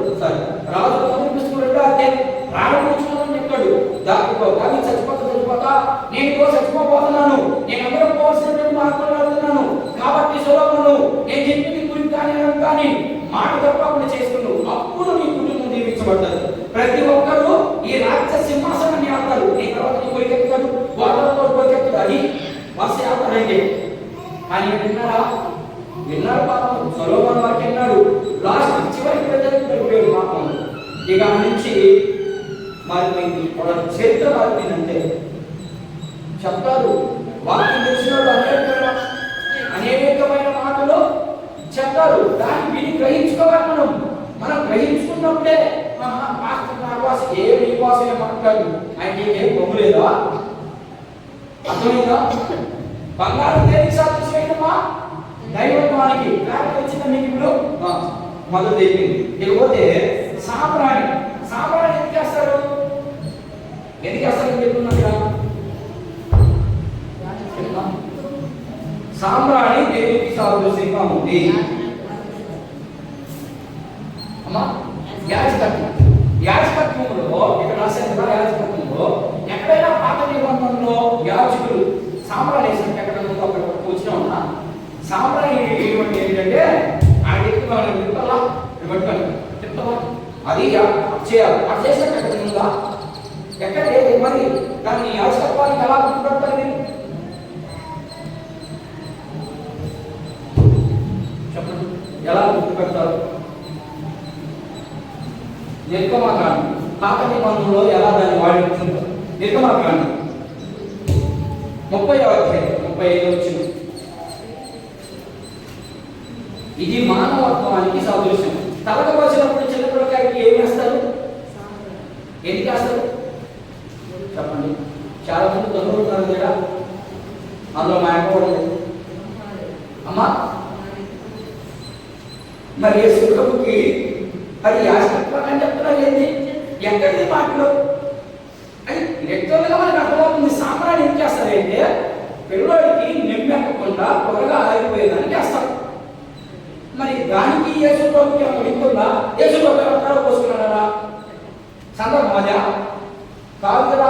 రాజు మొదటి పుస్తకం 2వ అధ్యాయం ప్రారంభించుకోమని చెప్పాడు. దాన్ని చచ్చిపోతా నేను చచ్చిపోతున్నాను, నేను అందరూ పోవాల్సినటువంటి మార్పులు అడుగుతున్నాను కాబట్టి సొలొమోను నేను చెప్పింది గురించి కానీ మాట తప్పకుండా చేసుకున్నావు, అప్పుడు నీ కుటుంబం దీవించబడ్డది. ప్రతి ఒక్కరూ ఈ రాజ్య సింహాసనాన్ని ఆడతారు, నీ తర్వాత నీ కొరికెత్తాడు, గోడలతో కొరికెత్తాడు. అది వర్ష ఆడతాడంటే కానీ విన్నారు పాపం. సొలొమోను వారికి విన్నాడు. లాస్ట్ చివరికి పెద్దలు పాపం. ఇక నుంచి మారిపోయింది, వాళ్ళ చరిత్ర మారిపోయిందంటే చెప్తారు. వాక్యం తెలిసిన అనేకమైన మాటలు చెప్తారు. దాన్ని విని గ్రహించుకోవాలి. మనం గ్రహించుకున్నప్పుడే ఏ విశ్వాసం మాట్లాడు ఆయనకి ఏం బొమ్ములేదా? అర్థమైందా? బంగారం దేనికి సాధించమా? దైవత్వానికి. కారణం వచ్చిన మీకు ఇప్పుడు మొదలు తెప్పింది. ఇకపోతే సాంబ్రాణి ఎందుకు చేస్తారు? చెప్తున్నట్టుగా సాంబ్రాణి దేవుడికి సాదృశ్యంగా ఉంది. అమ్మా యాజకత్వంలో ఇక్కడ రాశారు కదా, యాజకత్వంలో ఎక్కడైనా పాత నిబంధనలో యాజకులు సాంబ్రాణి వేసినట్టు ఎక్కడ ఉందో అక్కడ వచ్చినా ఉన్నా సాంబ్రాణి ఏంటంటే ఆ వ్యక్తి పాత నిబంధనలో ఎలా దాన్ని వాడుతుందో నిర్గమాకాండం 30వ అధ్యాయం 35 వచ్చిన ఇది మానవత్వానికి సాదృశ్యం. తలకు వచ్చినప్పుడు చిన్నపిల్లకాయకి ఏమి వేస్తారు? ఎందుకు వేస్తారు చెప్పండి? చాలా మంది దొంగలున్నారు కదా, అందులో మా అమ్మ కూడా లేదు అమ్మా. మరి యేసుప్రభుకి అది యాజకత్వాన్ని చెప్తున్నారు ఏంటి? ఎక్కడిది మాటలు? అది వ్యక్తులుగా మనకు అర్థమవుతుంది. సాంబ్రాన్ని ఏం చేస్తారంటే పిల్లడికి నిమ్మెక్కకుండా త్వరగా ఆగిపోయేదానికి వేస్తారు. మరి దానికి యేసుప్రభుకి ఏమైనా వింటుందా? యేసుప్రభు ఎవరు పోసుకున్నారా? సందర్భం అదా కాదు కదా.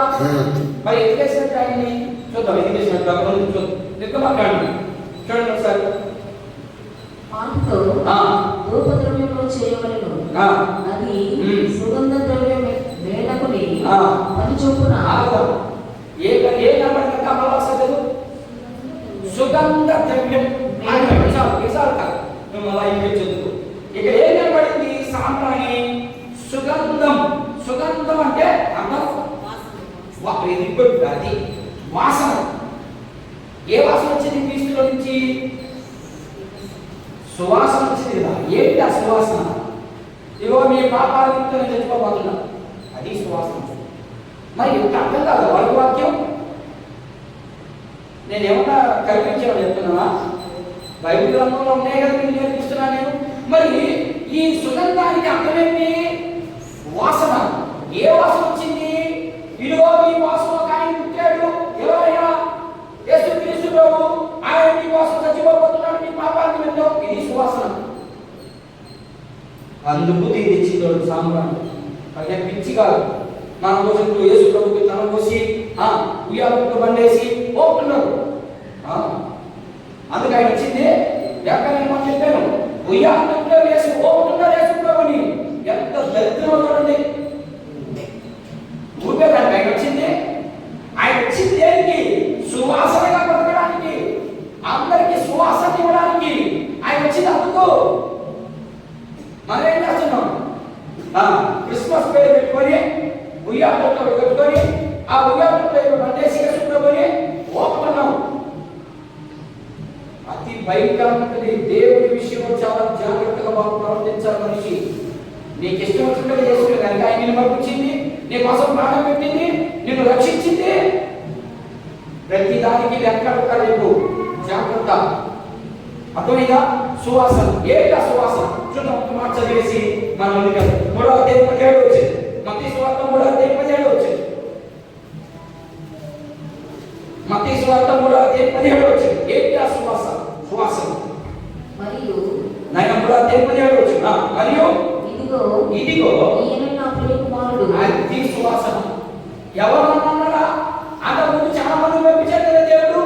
మరి ఎందుకు వేసినట్టు ఆయన్ని చూద్దాం. ఎందుకు వేసినట్టు అక్కడ చూద్దాం. నిర్గమాకాండం చూడండి ఒకసారి. పాటతో ధూపద్రవ్యంలో చేయవలెను. అది సుగంధ ద్రవ్యం వేడకుని పని చొప్పున ఏ కనబడిందంటే అమలు చదువు సుగంధ ద్రవ్యం చదువు. ఇక ఏం కనబడింది? సాంబ్రాణి. సుగంధం. సుగంధం అంటే అర్థం అది వాసన. ఏ వాసన వచ్చింది క్రీస్తులో నుంచి? సువాసన వచ్చింది కదా. ఏంటి ఆ సువాసన? ఇగో మీ పాపాల నిమిత్తం నేను చచ్చిపోతున్నా, అది సువాసన. మరి ఇంత అర్థం కాదు వాళ్ళ వాక్యం. నేను ఏమన్నా కల్పించాను చెప్తున్నావా? బైబిల్ గ్రంథంలో ఉన్నాయి కదా, నేను నేర్పిస్తున్నా నేను. మరి ఈ సుగంధానికి అర్థమేంటి? వాసన. ఏ వాసన వచ్చింది? ఇదిగో ఈ వాసన ఆయన పుట్టాడు. ఎవరైనా యేసుక్రీస్తు ప్రభు, ఆయన మీ కోసం చచ్చిపోతున్నాడు మీ పాపాల నిమిత్తం. ఇది సువాసన. అందుకు దీన్ని ఇచ్చింది సాంబ్రాణి. అయితే పిచ్చి కాదు. మన కోసం యేసు ప్రభుకి తన కోసి ఉయ్యాలకు బండేసి పోతున్నారు. అందుకు ఆయన వచ్చింది. వ్యాఖ్యానం మనం చెప్పాను, ఉయ్యాలలో వేసి పోతున్నారు యేసు ప్రభుని. ఎంత దరిద్రం చూడండి. ఊపేదానికి ఆయన వచ్చింది. ఆయన వచ్చింది దేనికి? సువాసనగా బ్రతకడానికి, అందరికీ సువాసన ఇవ్వడానికి ఆయన వచ్చింది. అందుకు మనం ఏం చేస్తున్నాం? క్రిస్మస్ పేరు పెట్టుకొని ఉయ్యాలలో పెట్టుకొని ఆ ఉయ్యాలలో బండేసి వేసుకుని ఓపుతున్నాం. అతి భయంకరమైనది. దేవుడి విషయంలో చాలా జాగ్రత్తగా ప్రవర్తించాలి మనిషి. నీకు ఇష్టం వచ్చినట్టు చేసుకునే దానికి ఆయన నిన్ను పంపించింది, నీ కోసం ప్రాణం పెట్టింది, నిన్ను రక్షించింది. ప్రతి దానికి లెక్కలేదు. జాగ్రత్త. అర్థమైందా? సువాసన. ఏంటా సువాసన? చూద్దాం. ఒక మాట చదివేసి మనం 3వ అధ్యాయం 17 వచ్చింది. మత్తయి సువార్త 3వ అధ్యాయం 17 వచ్చింది. మత్తయి సువార్త 3వ అధ్యాయం 17 వచ్చింది. ఏంటి ఆ సువాసన? సువాసన మరియు 3వ అధ్యాయం 17 వచ్చింది. మరియు ఇదిగో ఈయన నా ప్రియ కుమారుడు. అది సువాసన. ఎవరన్నారా? అంతకుముందు చాలా మంది పంపించాడు కదా దేవుడు.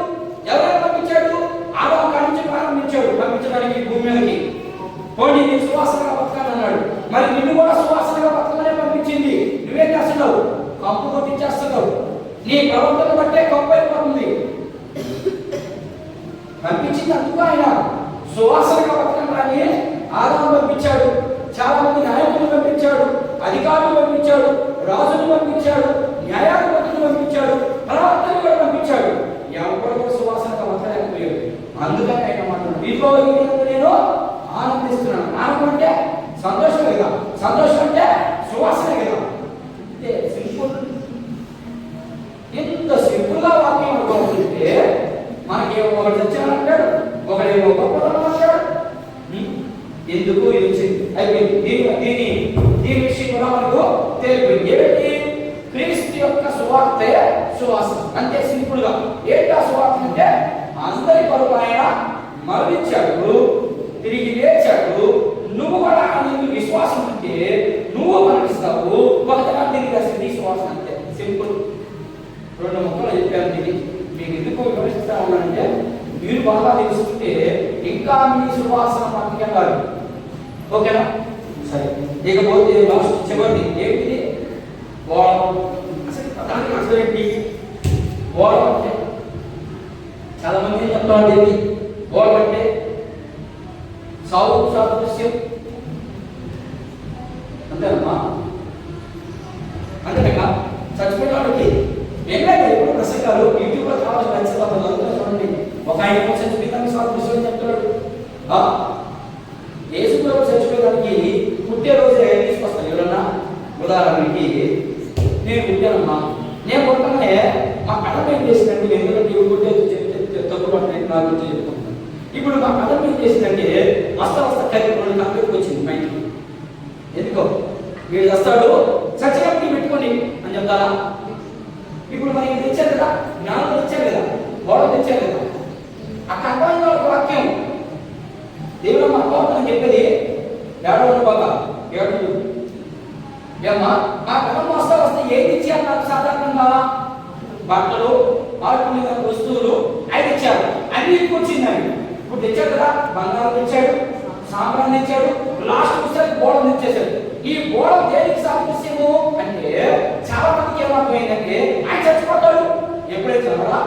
ఎవరైనా పంపించాడు? ఆదాము కాడి నుంచి ప్రారంభించాడు పంపించడానికి భూమి మీదకి. పోనీ నీ సువాసనగా బతకాలన్నాడు. మరి నిన్ను కూడా సువాసనగా బతకమనే పంపించింది. నువ్వేం చేస్తున్నావు? కంపు కొట్టించేస్తున్నావు. నీ ప్రవర్తన బట్టే కంపు అయిపోతుంది. పంపించింది అందుకు ఆయన సువాసనగా బతకమని ఆదాము పంపించాడు. చాలా మంది నాయకులు పంపించాడు, అధికారులు పంపించాడు, రాజులు పంపించాడు, న్యాయాధిపతులు పంపించాడు, ప్రవక్తలు కూడా పంపించాడు. ఎవరు సువాసనగా బతకలేకపోయాడు. అందుకని ఆయన మాట్లాడు, వీటిలో నేను ఆనందిస్తున్నాను. ఆనందం అంటే సంతోషం కదా. సంతోషం అంటే సువాసన కదా. అంటే సింపుల్. ఇంత సింపుల్ గా వాక్యం అనుకుంటే మనకేమో ఒకటి తెచ్చానంటాడు, ఒకడేమో గొప్పతనం అంటాడు. ఎందుకు ఇది వచ్చింది అయిపోయింది. దీని విషయం కూడా మనకు తెలిపింది. ఏంటి? క్రీస్తు యొక్క సువార్తే సువాసన. అంతే సింపుల్ గా. ఏంటి ఆ సువాసన అంటే అందరి కొరకు ఆయన మరణించాడు, తిరిగి లేచాడు. నువ్వు కూడా నీకు విశ్వాసం ఉంటే నువ్వు మరణిస్తావు. ఒకటిగా తిరిగి వస్తుంది సువాసన. అంతే సింపుల్. 2 ముక్కలు చెప్పాను. దీన్ని మీకు ఎందుకు వివరిస్తా ఉన్నానంటే మీరు బాగా తెలుసుకుంటే ఇంకా మీ సువాసన పట్టుకెళ్ళాలి. ఓకేనా? సరే. ఇకపోతే లాస్ట్ చివరిది ఏంటిది? ఓడం. అసలు పదానికి అసలు ఏంటి? ఓడం అంటే చాలా మంది ఏం చెప్తారు? ఏంటి ఓడం అంటే? సాధుస్యం అంతేనమ్మా. కావాలి నచ్చబోతుంది అందులో చూడండి. ఒక ఆయన చచ్చిపోయేదానికి సాదృశ్యం చెప్తున్నాడు. యేసు ప్రభు చచ్చిపోయేదానికి పుట్టే రోజే తీసుకొస్తాను. ఎవరన్నా ఉదాహరణకి నేను పుట్టానమ్మా, నేను పుట్టగానే మా కథ ఏం చేసిందంటే, ఎందుకంటే ఇవి పుట్టేది చెప్తే తక్కువ పట్టినట్టు నా గురించి చెప్పుకుంటున్నాను. ఇప్పుడు మా కథ ఏం చేసిందంటే వస్తా కర్రీ నాకు వచ్చింది బయటికి. ఎందుకో వీడు వస్తాడు చచ్చినప్పుడు పెట్టుకోండి అని చెప్తారా? ఇప్పుడు మనకి తెచ్చారు కదా, జ్ఞానం తెచ్చారు కదా, గోడ తెచ్చారు కదా. అక్కడ అర్థమైన ఒక వాక్యం దేవుడు మా కోపం చెప్పేది ఏడవను బాగా ఏడు ఏమ్మా మా కథ వస్తే ఏది ఇచ్చారు నాకు సాధారణంగా బట్టలు ఆడుకునే వస్తువులు అవి ఇచ్చారు. అన్ని వచ్చింది. ఇప్పుడు తెచ్చాడు కదా, బంగారం తెచ్చాడు, సాంబ్రాన్ని తెచ్చాడు, లాస్ట్ ఒకసారి గోడలు తెచ్చేసాడు. ఈ గోడ దేనికి సాదృశ్యము అంటే చాలా మందికి ఏమర్థమైందంటే ఆయన చచ్చిపోతాడు. ఎప్పుడైతే చదవరా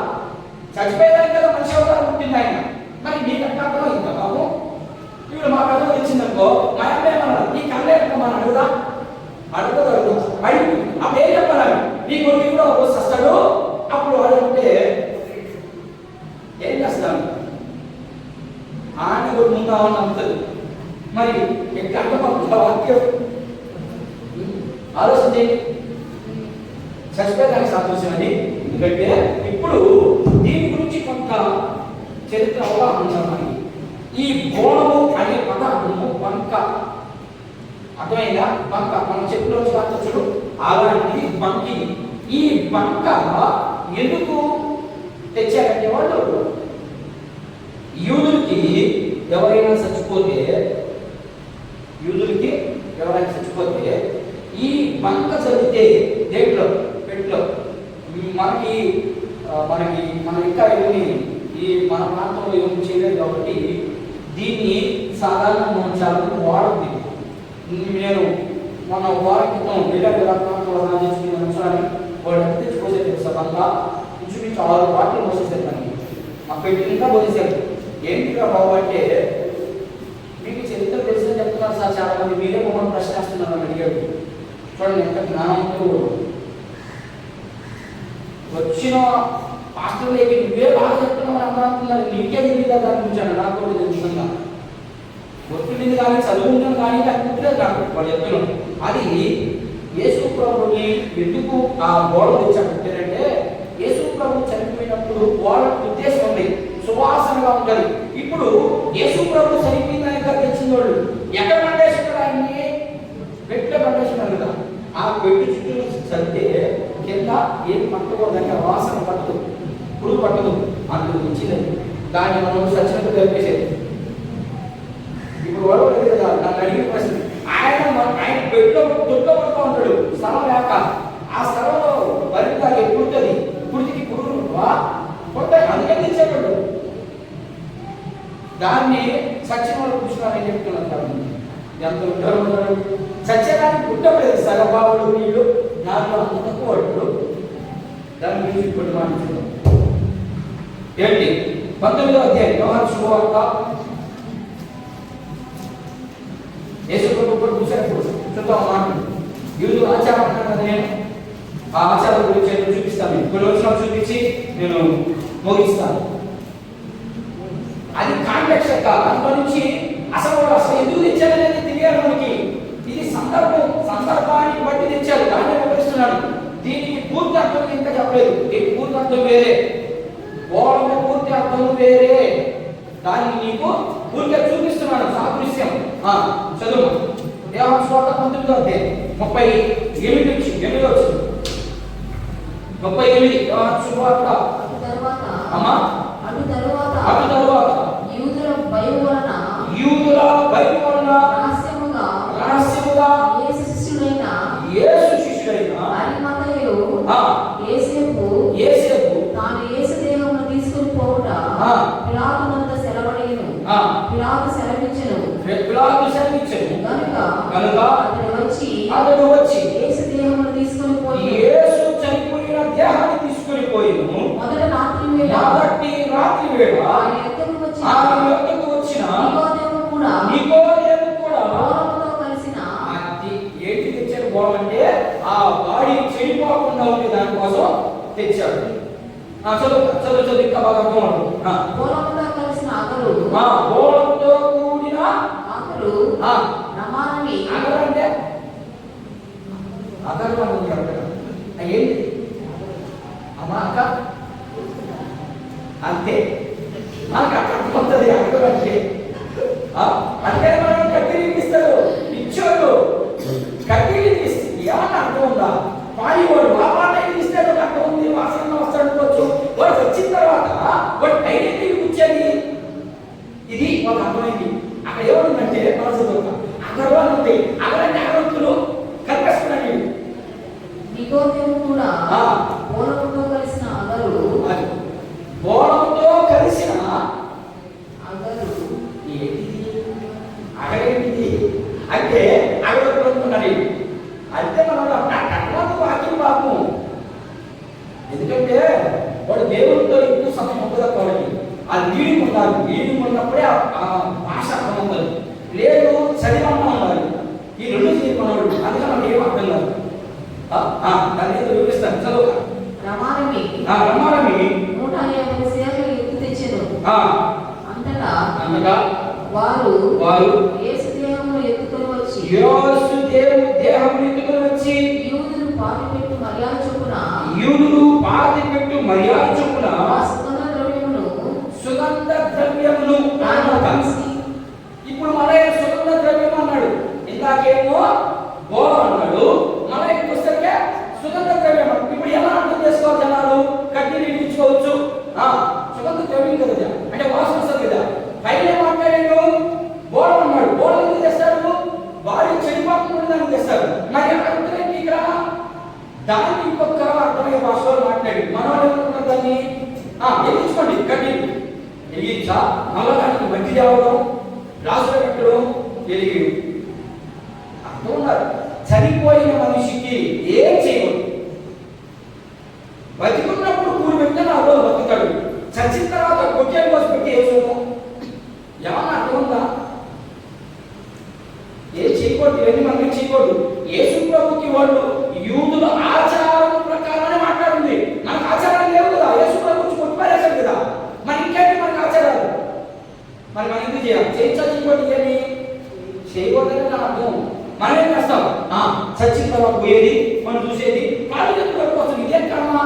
చచ్చిపోయేదానికి కదా మనిషి అవతారం పుట్టింది ఆయన. మరి నీకు అర్థం అయిందా బాబు? ఇప్పుడు మా కథ తెచ్చిందనుకో, మా అమ్మ ఏమన్నా నీ కళ్ళే మనం అడుగుదా అడుగుతాడు అడుగు అప్పుడు ఏం చెప్పాలి? నీ కొడుకు కూడా ఒక వస్తాడు. అప్పుడు అడుగుంటే ఏం చేస్తాను? ఆయన కూడా ముందు నమ్ముతుంది. మరి ఎక్కడ వాక్యం ఆలోచించి చచ్చిపోయేదానికి సాదృశ్యం అని. ఎందుకంటే ఇప్పుడు దీని గురించి కొంత చరిత్ర అవగాహన ఉండాలి. ఈ గోడము అనే పదార్థము బంక, అర్థమైందా? బంక మనం చెప్పిన చూడు అలాంటి బంకి. ఈ బంక ఎందుకు తెచ్చారంటే వాళ్ళు యూదులకి ఎవరైనా చచ్చిపోతే ఈ బంక చదివితే దేంట్లో పెట్లో మనకి మనం ఇంకా ఏమి ఈ మన ప్రాంతంలో ఏమి చేయలేదు కాబట్టి దీన్ని సాధారణంగా మనం చాలా వాడుతుంది. నేను మన వారి క్రితం వెళ్ళాను రాజేశ్వరి వాడు ఎంత తెచ్చిపోసే తెలుసా బంక ఇంచుమించు 6 బాటిల్ పోసేసారు. మనకి మా పెట్టి ఇంకా పోసేసారు. ఏంటిగా బాబు అంటే మీకు చరిత్ర తెలిసిన చెప్తున్నారు సార్ చాలా మంది, మీరే మమ్మల్ని ప్రశ్నిస్తున్నారు అని అడిగాడు. చూడండి ఎంత జ్ఞానంతో వచ్చిన పాస్టర్లకి నువ్వే బాగా చెప్తున్నావు అందరూ అంటున్నారు. నీకే తెలియదా దాని గురించి అని నాకు కూడా తెలుస్తుందా? ఒత్తిడిని కానీ చదువుకున్నాను కానీ అనుకుంటే నాకు వాళ్ళు చెప్తున్నాను. అది యేసు ప్రభుని ఎందుకు ఆ గోడ తెచ్చాడంటే యేసు ప్రభు చనిపోయినప్పుడు వాళ్ళ ఉద్దేశం ఉంది సువాసనగా ఉండాలి. ఇప్పుడు యేసు ప్రభు చనిపోయిందని తెచ్చిన వాళ్ళు ఎక్కడ పండేసుకున్నారు? ఆయన్ని పెట్టె పండేసుకున్నారు కదా. ఆ పెట్టు చుట్టూ చదివితే కింద ఏం పట్టుకోదంటే వాసన పట్టదు, పురుగు పట్టదు, అందుకు ఇచ్చినది. దాన్ని మనం సచ్చినట్టు తెలిపేసేది. ఇప్పుడు వాడు కదా నన్ను అడిగిన ప్రశ్న, ఆయన పెట్టెలో దొడ్లో పడుతూ ఉంటాడు స్థలం లేక. ఆ స్థలంలో మరింత పుడుతుంది, పుడికి పురుగు పుడతాయి, అందుకని తెచ్చేవాడు. దాన్ని సచ్చిన వాళ్ళు కూర్చున్నారని చెప్తున్నారు. ఎంత ఉంటారు సత్యదాన్ని పుట్టలేదు సగభావుడు వీళ్ళు దాంట్లో అంత తక్కువ వాడు. దాని గురించి ఇప్పుడు మాట్లాడుతున్నాం. ఏంటి 19వ అధ్యాయం యోహాను శుభవార్త. యేసు ప్రభు కూడా చూసారు చూద్దాం మాట. యూదు ఆచారం అంటారు కదా, నేను ఆ ఆచారం గురించి చూపిస్తాను. కొన్ని వచ్చిన చూపించి నేను ముగిస్తాను. అది కాంటెక్స్ట్ యొక్క అందులో నుంచి అసలు ఎందుకు తెచ్చారనేది తెలియాలి మనకి. ఇది సందర్భాన్ని బట్టి తెచ్చారు, దాన్ని వివరిస్తున్నాడు. దీనికి పూర్తి అర్థం ఇంకా చెప్పలేదు. దీనికి పూర్తి అర్థం వేరే, ఓడము పూర్తి అర్థం వేరే. దాన్ని నీకు పూర్తిగా చూపిస్తున్నాడు సాదృశ్యం. చదువు యోహాను సువార్త 19వ అధ్యాయం 38 నుంచి 8 వచ్చింది. 38 యోహాను సువార్త. అటు తరువాత యూదుల భయం వలన రహస్యముగా యేసు శిష్యుడైన యోసేపు తాను యేసు దేహమును తీసుకొని పోవుట పిలాతు వద్ద సెలవడెను. పిలాతు సెలవిచ్చెను కనుక అతడు వచ్చి యేసు దేహమును తీసుకొని పోయి యేసు చనిపోయిన దేహాన్ని తీసుకొని పోయిను. మొదటి రాత్రి వేళ ఆయన యొద్దకు వచ్చిన నికోదేము కూడా కలిసిన. ఏంటి తెచ్చారు? బాగుంటే ఆ బాడీ చెడిపోకుండా ఉండే దానికోసం తెచ్చాడు. చదువు ఇంకా బాగా అర్థం అవుతుంది. బోళముతో కలిసిన అగరు, బోళముతో కూడిన అగరు రమారమి. అగరు అంటే అగరు అని ఏంటి అమ్మా అక్క అంతే మనకు అక్కడ అర్థమవుతుంది. అగరు అంటే అంటే మనం కత్తిరి ఇస్తారు ఇచ్చాడు కత్తిరి ఏమన్నా అర్థం ఉందా? పాడివాడు ఆ పాట ఇస్తాడు అర్థం ఉంది. వాసన వస్తాడుకోవచ్చు. వాడు వచ్చిన తర్వాత వాడు ఐడెంటిటీ కూర్చొని ఇది ఒక అర్థమైంది. అక్కడ ఏముందంటే మనసు అగర్వాలు ఉంటాయి. అగరంటే అగరత్తులు కనిపిస్తున్నాయి. నికోదేము కూడా బోళముతో కలిసిన అగరు, బోళముతో కలిసిన అగరు అగరేంటిది అంటే అగరత్తులున్నది. అయితే మనం కట్నాలు వాక్యం పాపం. ఎందుకంటే వాడు దేవుడితో ఎక్కువ సమయం ఉండదు కాబట్టి ఆ లీడింగ్ ఉండాలి. లీడింగ్ ఉన్నప్పుడే ఆ భాష అర్థం ఉండాలి. లేదు చదివన్నా ఉండాలి. ఈ రెండు చేయమన్నాడు. అందుకే మనకి ఏం అర్థం కాదు. దాన్ని ఏదో వివరిస్తాను. చదువు. రమారమి 150 సేవలు ఎత్తు తెచ్చెను. అంతటా వారు యేసు దేహమును ఎత్తుకొని వచ్చి యూదులు పాతిపెట్టు మర్యాద చొప్పున సుగంధ ద్రవ్యమును ఇప్పుడు మన సుగంధ ద్రవ్యం అన్నాడు. ఇందాకేమో బోళ అన్నాడు. మన పుస్తకే సుగంధ ద్రవ్యం. ఇప్పుడు ఎలా అర్థం చేసుకోవాలి జనాలు? కడ్డీలు ఇచ్చుకోవచ్చు. సుగంధ ద్రవ్యం కదా అంటే వాసన వస్తుంది కదా. పైన మాట్లాడాడు బోళ అన్నాడు. బోళ ఎందుకు తెస్తాడు? వారి చెడిపోకుండా దాన్ని తెస్తాడు. మరి అక్కడ ఇక్కడ దాన్ని ఇంకొక అర్థమయ్యే భాషలో మాట్లాడి మనవాళ్ళు ఏమనుకున్నారు దాన్ని ఎదిగించుకోండి. కడ్డీ ఎదిగించా మళ్ళా దానికి మధ్య తేవడం రాసులు పెట్టడం ఎదిగి అర్థం ఉన్నారు. చనిపోయిన మనిషికి ఏం చేయకూడదు. బతికున్నప్పుడు కూలి పెడితే నా రోజు బతుకుతాడు. చచ్చిన తర్వాత కొట్టే కోసం పెట్టి వేసుకోవడం ఏమన్నా అర్థం ఉందా? ఏం చేయకూడదు. ఇవన్నీ మనం చేయకూడదు. యేసు ప్రభుకి వాళ్ళు యూదుల ఆచారం ప్రకారమే మాట్లాడింది. మనకు ఆచారాలు లేవు కదా. యేసు ప్రభు కొట్టిపారేశారు కదా. మరి ఇంకేంటి మనకు ఆచారాలు? మరి మనం ఎందుకు చేయాలి? చేయకూడదు. ఏమి చేయకూడదని నా అర్థం. మనం ఏం చేస్తాం? చచ్చిన తర్వాత పోయేది, మనం చూసేది, కాళ్ళు చెప్పుకోవడం కోసం. ఇదేం కర్మ?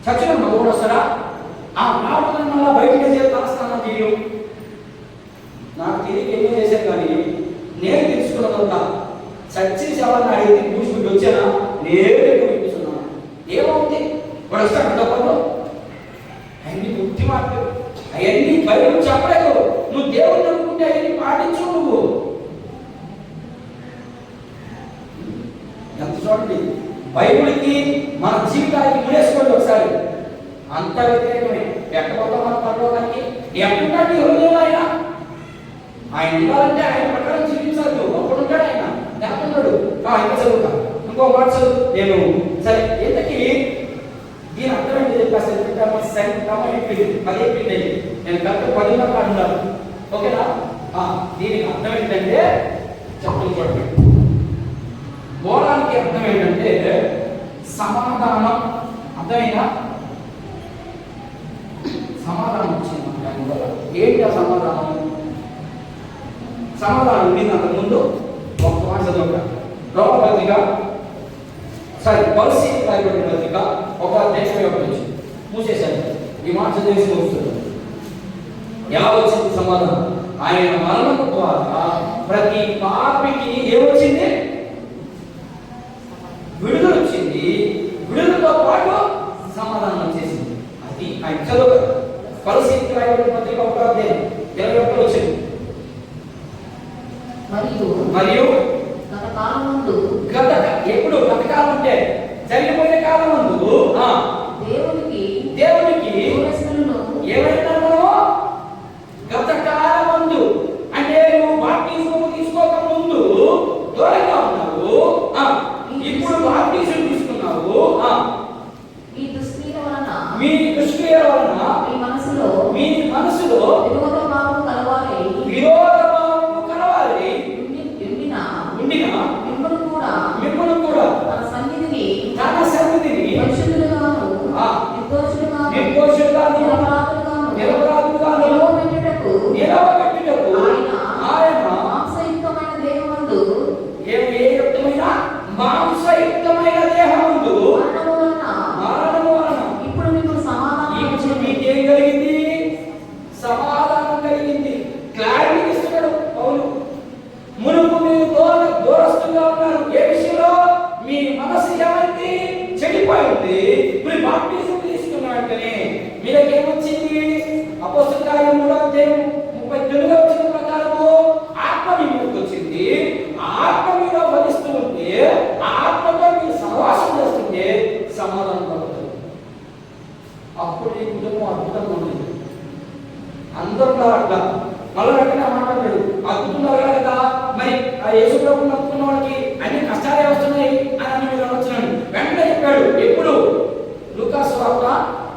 చచ్చిన మగోడు వస్తారా? రావడం మళ్ళా బయటకు తలస్థానం చేయడం. నాకు తిరిగి ఎన్నో చేశాను కానీ నేను తెలుసుకున్నదంతా చచ్చిన శవాన్ని అడిగితే కూర్చుంటూ వచ్చానా నేనే కూర్చున్నాను. ఏమవుతుంది? వాడు వస్తాడు డబ్బులో అన్ని బుద్ధి మాట్లాడు. అవన్నీ బయట చెప్పలేదు. నువ్వు దేవుడు నమ్ముకుంటే అవన్నీ పాటించు. నువ్వు ఎంత చూడండి. బైబిల్కి మన జీవితానికి ముడేసుకోండి ఒకసారి. అంత వ్యతిరేకమే. ఎక్కడపోతాం మన పరలోకానికి? ఎక్కడున్నాడు హృదయంలో ఆయన ఉండాలంటే ఆయన ప్రకారం జీవించాలి. అప్పుడు ఉంటాడు ఆయన. లేకున్నాడు. ఇంకా చదువుతా ఇంకో మాట చదువు. నేను సరే ఇంతకీ దీని అర్థం ఏంటి చెప్పేస్తాను. అదే పిండి నేను కరెక్ట్ 10 అన్నాను. ఓకేనా? దీనికి అర్థం ఏంటంటే చెప్పండి చూడండి. బోళానికి అర్థం ఏంటంటే సమాధానం. అర్థమైనా సమాధానం వచ్చింది. ఏంటి ఆ సమాధానం? సమాధానం ఉండింది అంతకుముందు. ఒక మాట చదువుతా. రోమపత్రిక పరిస్థితి రాయబడిన పత్రిక 1:31 మూసేశాను. ఈ మాట చదివేసి వస్తుంది. ఎలా వచ్చింది సమాధానం? ఆయన మరణం ద్వారా ప్రతి పాపికి ఏమొచ్చింది? విడుదల వచ్చింది. విడుదలతో పాటు సమాధానం వచ్చేసింది. అది ఆయన చదువు. పరిస్థితి రాయబడిన పత్రిక 1:21 వచ్చింది. మరియు ఎప్పుడు గతకాలం అంటే జరిగిపోయిన కాలం ముందు దేవునికి ఏమైనా గతకాలం ముందు అంటే నువ్వు బాప్టిజం తీసుకోక ముందు దూరంగా ఉన్నావు. ఇప్పుడు బాప్టిజం తీసుకున్నావు. మీ దుష్క్రియల వలన మీ మనసులో విరోధభావము కలవాలి. మిమ్మల్ని కూడా తన సన్నిధిని నిర్దోషులుగాను నిరపరాధులుగాను నిరపరాధులుగాను నిలవబెట్టుటకు నిలవబెట్టుటకు ఆయన మాంసయుక్తమైన దేహమందు ఏ యుక్తమైన మాంసయుక్తమైన దేహమందు మరణము వలన ఇప్పుడు మీకు సమాధానం ఇప్పుడు మీకేం కలిగింది? సమాధానం కలిగింది. క్లారిటీ ఇస్తున్నాడు పౌలు. మునుపు మీరు దూరస్తులుగా ఉన్నారు. ఏ విషయంలో? మీ మనసు ఏమైంది? చెడిపోయింది. ఇప్పుడు బాప్టిజం తీసుకున్న వెంటనే మీరేమొచ్చింది? అపోస్తలుల కార్యం 3:39 వచ్చిన ప్రకారము ఆత్మ మీలోకి వచ్చింది. ఆ ఆత్మ మీలో ఫలిస్తూ ఉంటే, ఆ ఆత్మతో మీరు సహవాసం చేస్తుంటే సమాధానం కలుగుతుంది. అప్పుడు ఈ కుటుంబం అద్భుతంగా ఉంటుంది. అందరూ అట్లా మళ్ళీ వెంటనే మాట్లాడాడు. అద్భుతంగా కదా మరి ఆ యేసు ప్రభువుని నమ్ముకున్న వాళ్ళకి అన్ని కష్టాలే వస్తున్నాయి అని మీరు అనొచ్చున్నాడు. వెంటనే చెప్పాడు. ఎప్పుడు? లూకాసు వార్త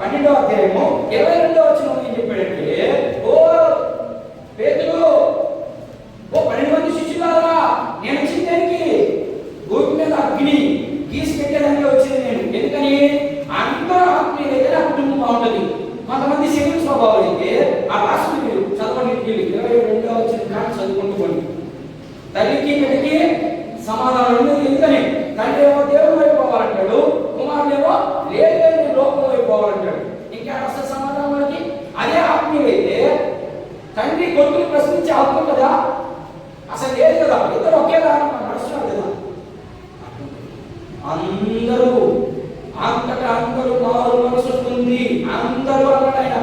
12వ అధ్యాయము 22వ వచనం ఏం చెప్పాడంటే, ఓ పేతురు, ఓ 12 మంది శిష్యులారా, నేను వచ్చింది దేనికి? భూమి మీద అగ్ని గీసి పెట్టేదానికి వచ్చింది నేను. ఎందుకని? అందరూ ఆత్మీయులైతే నా కుటుంబం బాగుంటుంది. కొంతమంది శరీర స్వభావం అయితే ఆ రాష్ట్రం మీరు చదవండి. 22వ వచ్చిన కానీ చదువుకుంటూ పోండి. తల్లికి బిడ్డకి సమాధానం ఎందుకని? తండ్రి ఏమో దేవుని వైపు పోవాలంటాడు, కుమారుడేమో లేని లోకం వైపు పోవాలంటాడు. ఇంకా అసలు సమాధానం మనకి అదే ఆత్మీయులైతే తండ్రి కొడుకుని ప్రశ్నించే హక్కు కదా? అసలు లేదు కదా. ఇద్దరు ఒకేలా నడుస్తున్నారు కదా. అందరూ అంతటా అందరూ మారు మనసు ఉంది. అందరూ అన్నాడు.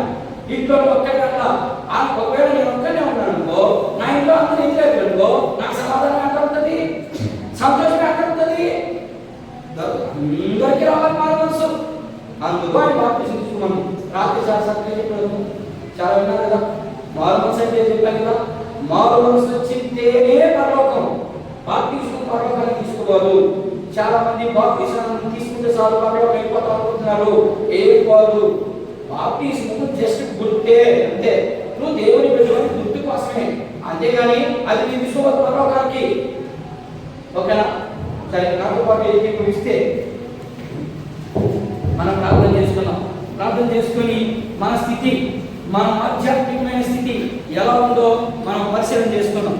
ఇంట్లో ఒక్కడన్నా ఒకవేళ నేను ఒక్కనే ఉన్నాను అనుకో, నా ఇంట్లో అందరూ ఎదురెళ్ళనుకో, నాకు సమాధానం ఎక్కడ ఉంటుంది? సంతోషం ఎక్కడ ఉంటుంది? అందరికీ రావాలి మారు మనసు. అందుకు ఆయన బాప్టిజం తీసుకున్నాను. రాత్రి సత్యం చెప్పాను, చాలా విన్నారు కదా. మారు మనసు అంటే చెప్పాను కదా. మారు మనసు వచ్చింటేనే పరలోకం. బాప్టిజం పరలోకాన్ని తీసుకోవాలి. చాలా మంది బాప్టిజం తీసుకుంటే చాలు పరలోకం అయిపోతాం అనుకుంటున్నారు. ఏం కాదు. బాప్టిజం జస్ట్ గుర్తే, అంతే. నువ్వు దేవుని బిడ్డని గుర్తు కోసమే, అంతేగాని అది నీ తీసుకోవాలి పరలోకానికి. ఓకేనా? సరే, నాతో పాటు ఏకీభవిస్తే మనం ప్రార్థన చేసుకున్నాం. ప్రార్థన చేసుకుని మన స్థితి, మన ఆధ్యాత్మికమైన స్థితి ఎలా ఉందో మనం పరిశీలన చేసుకున్నాం.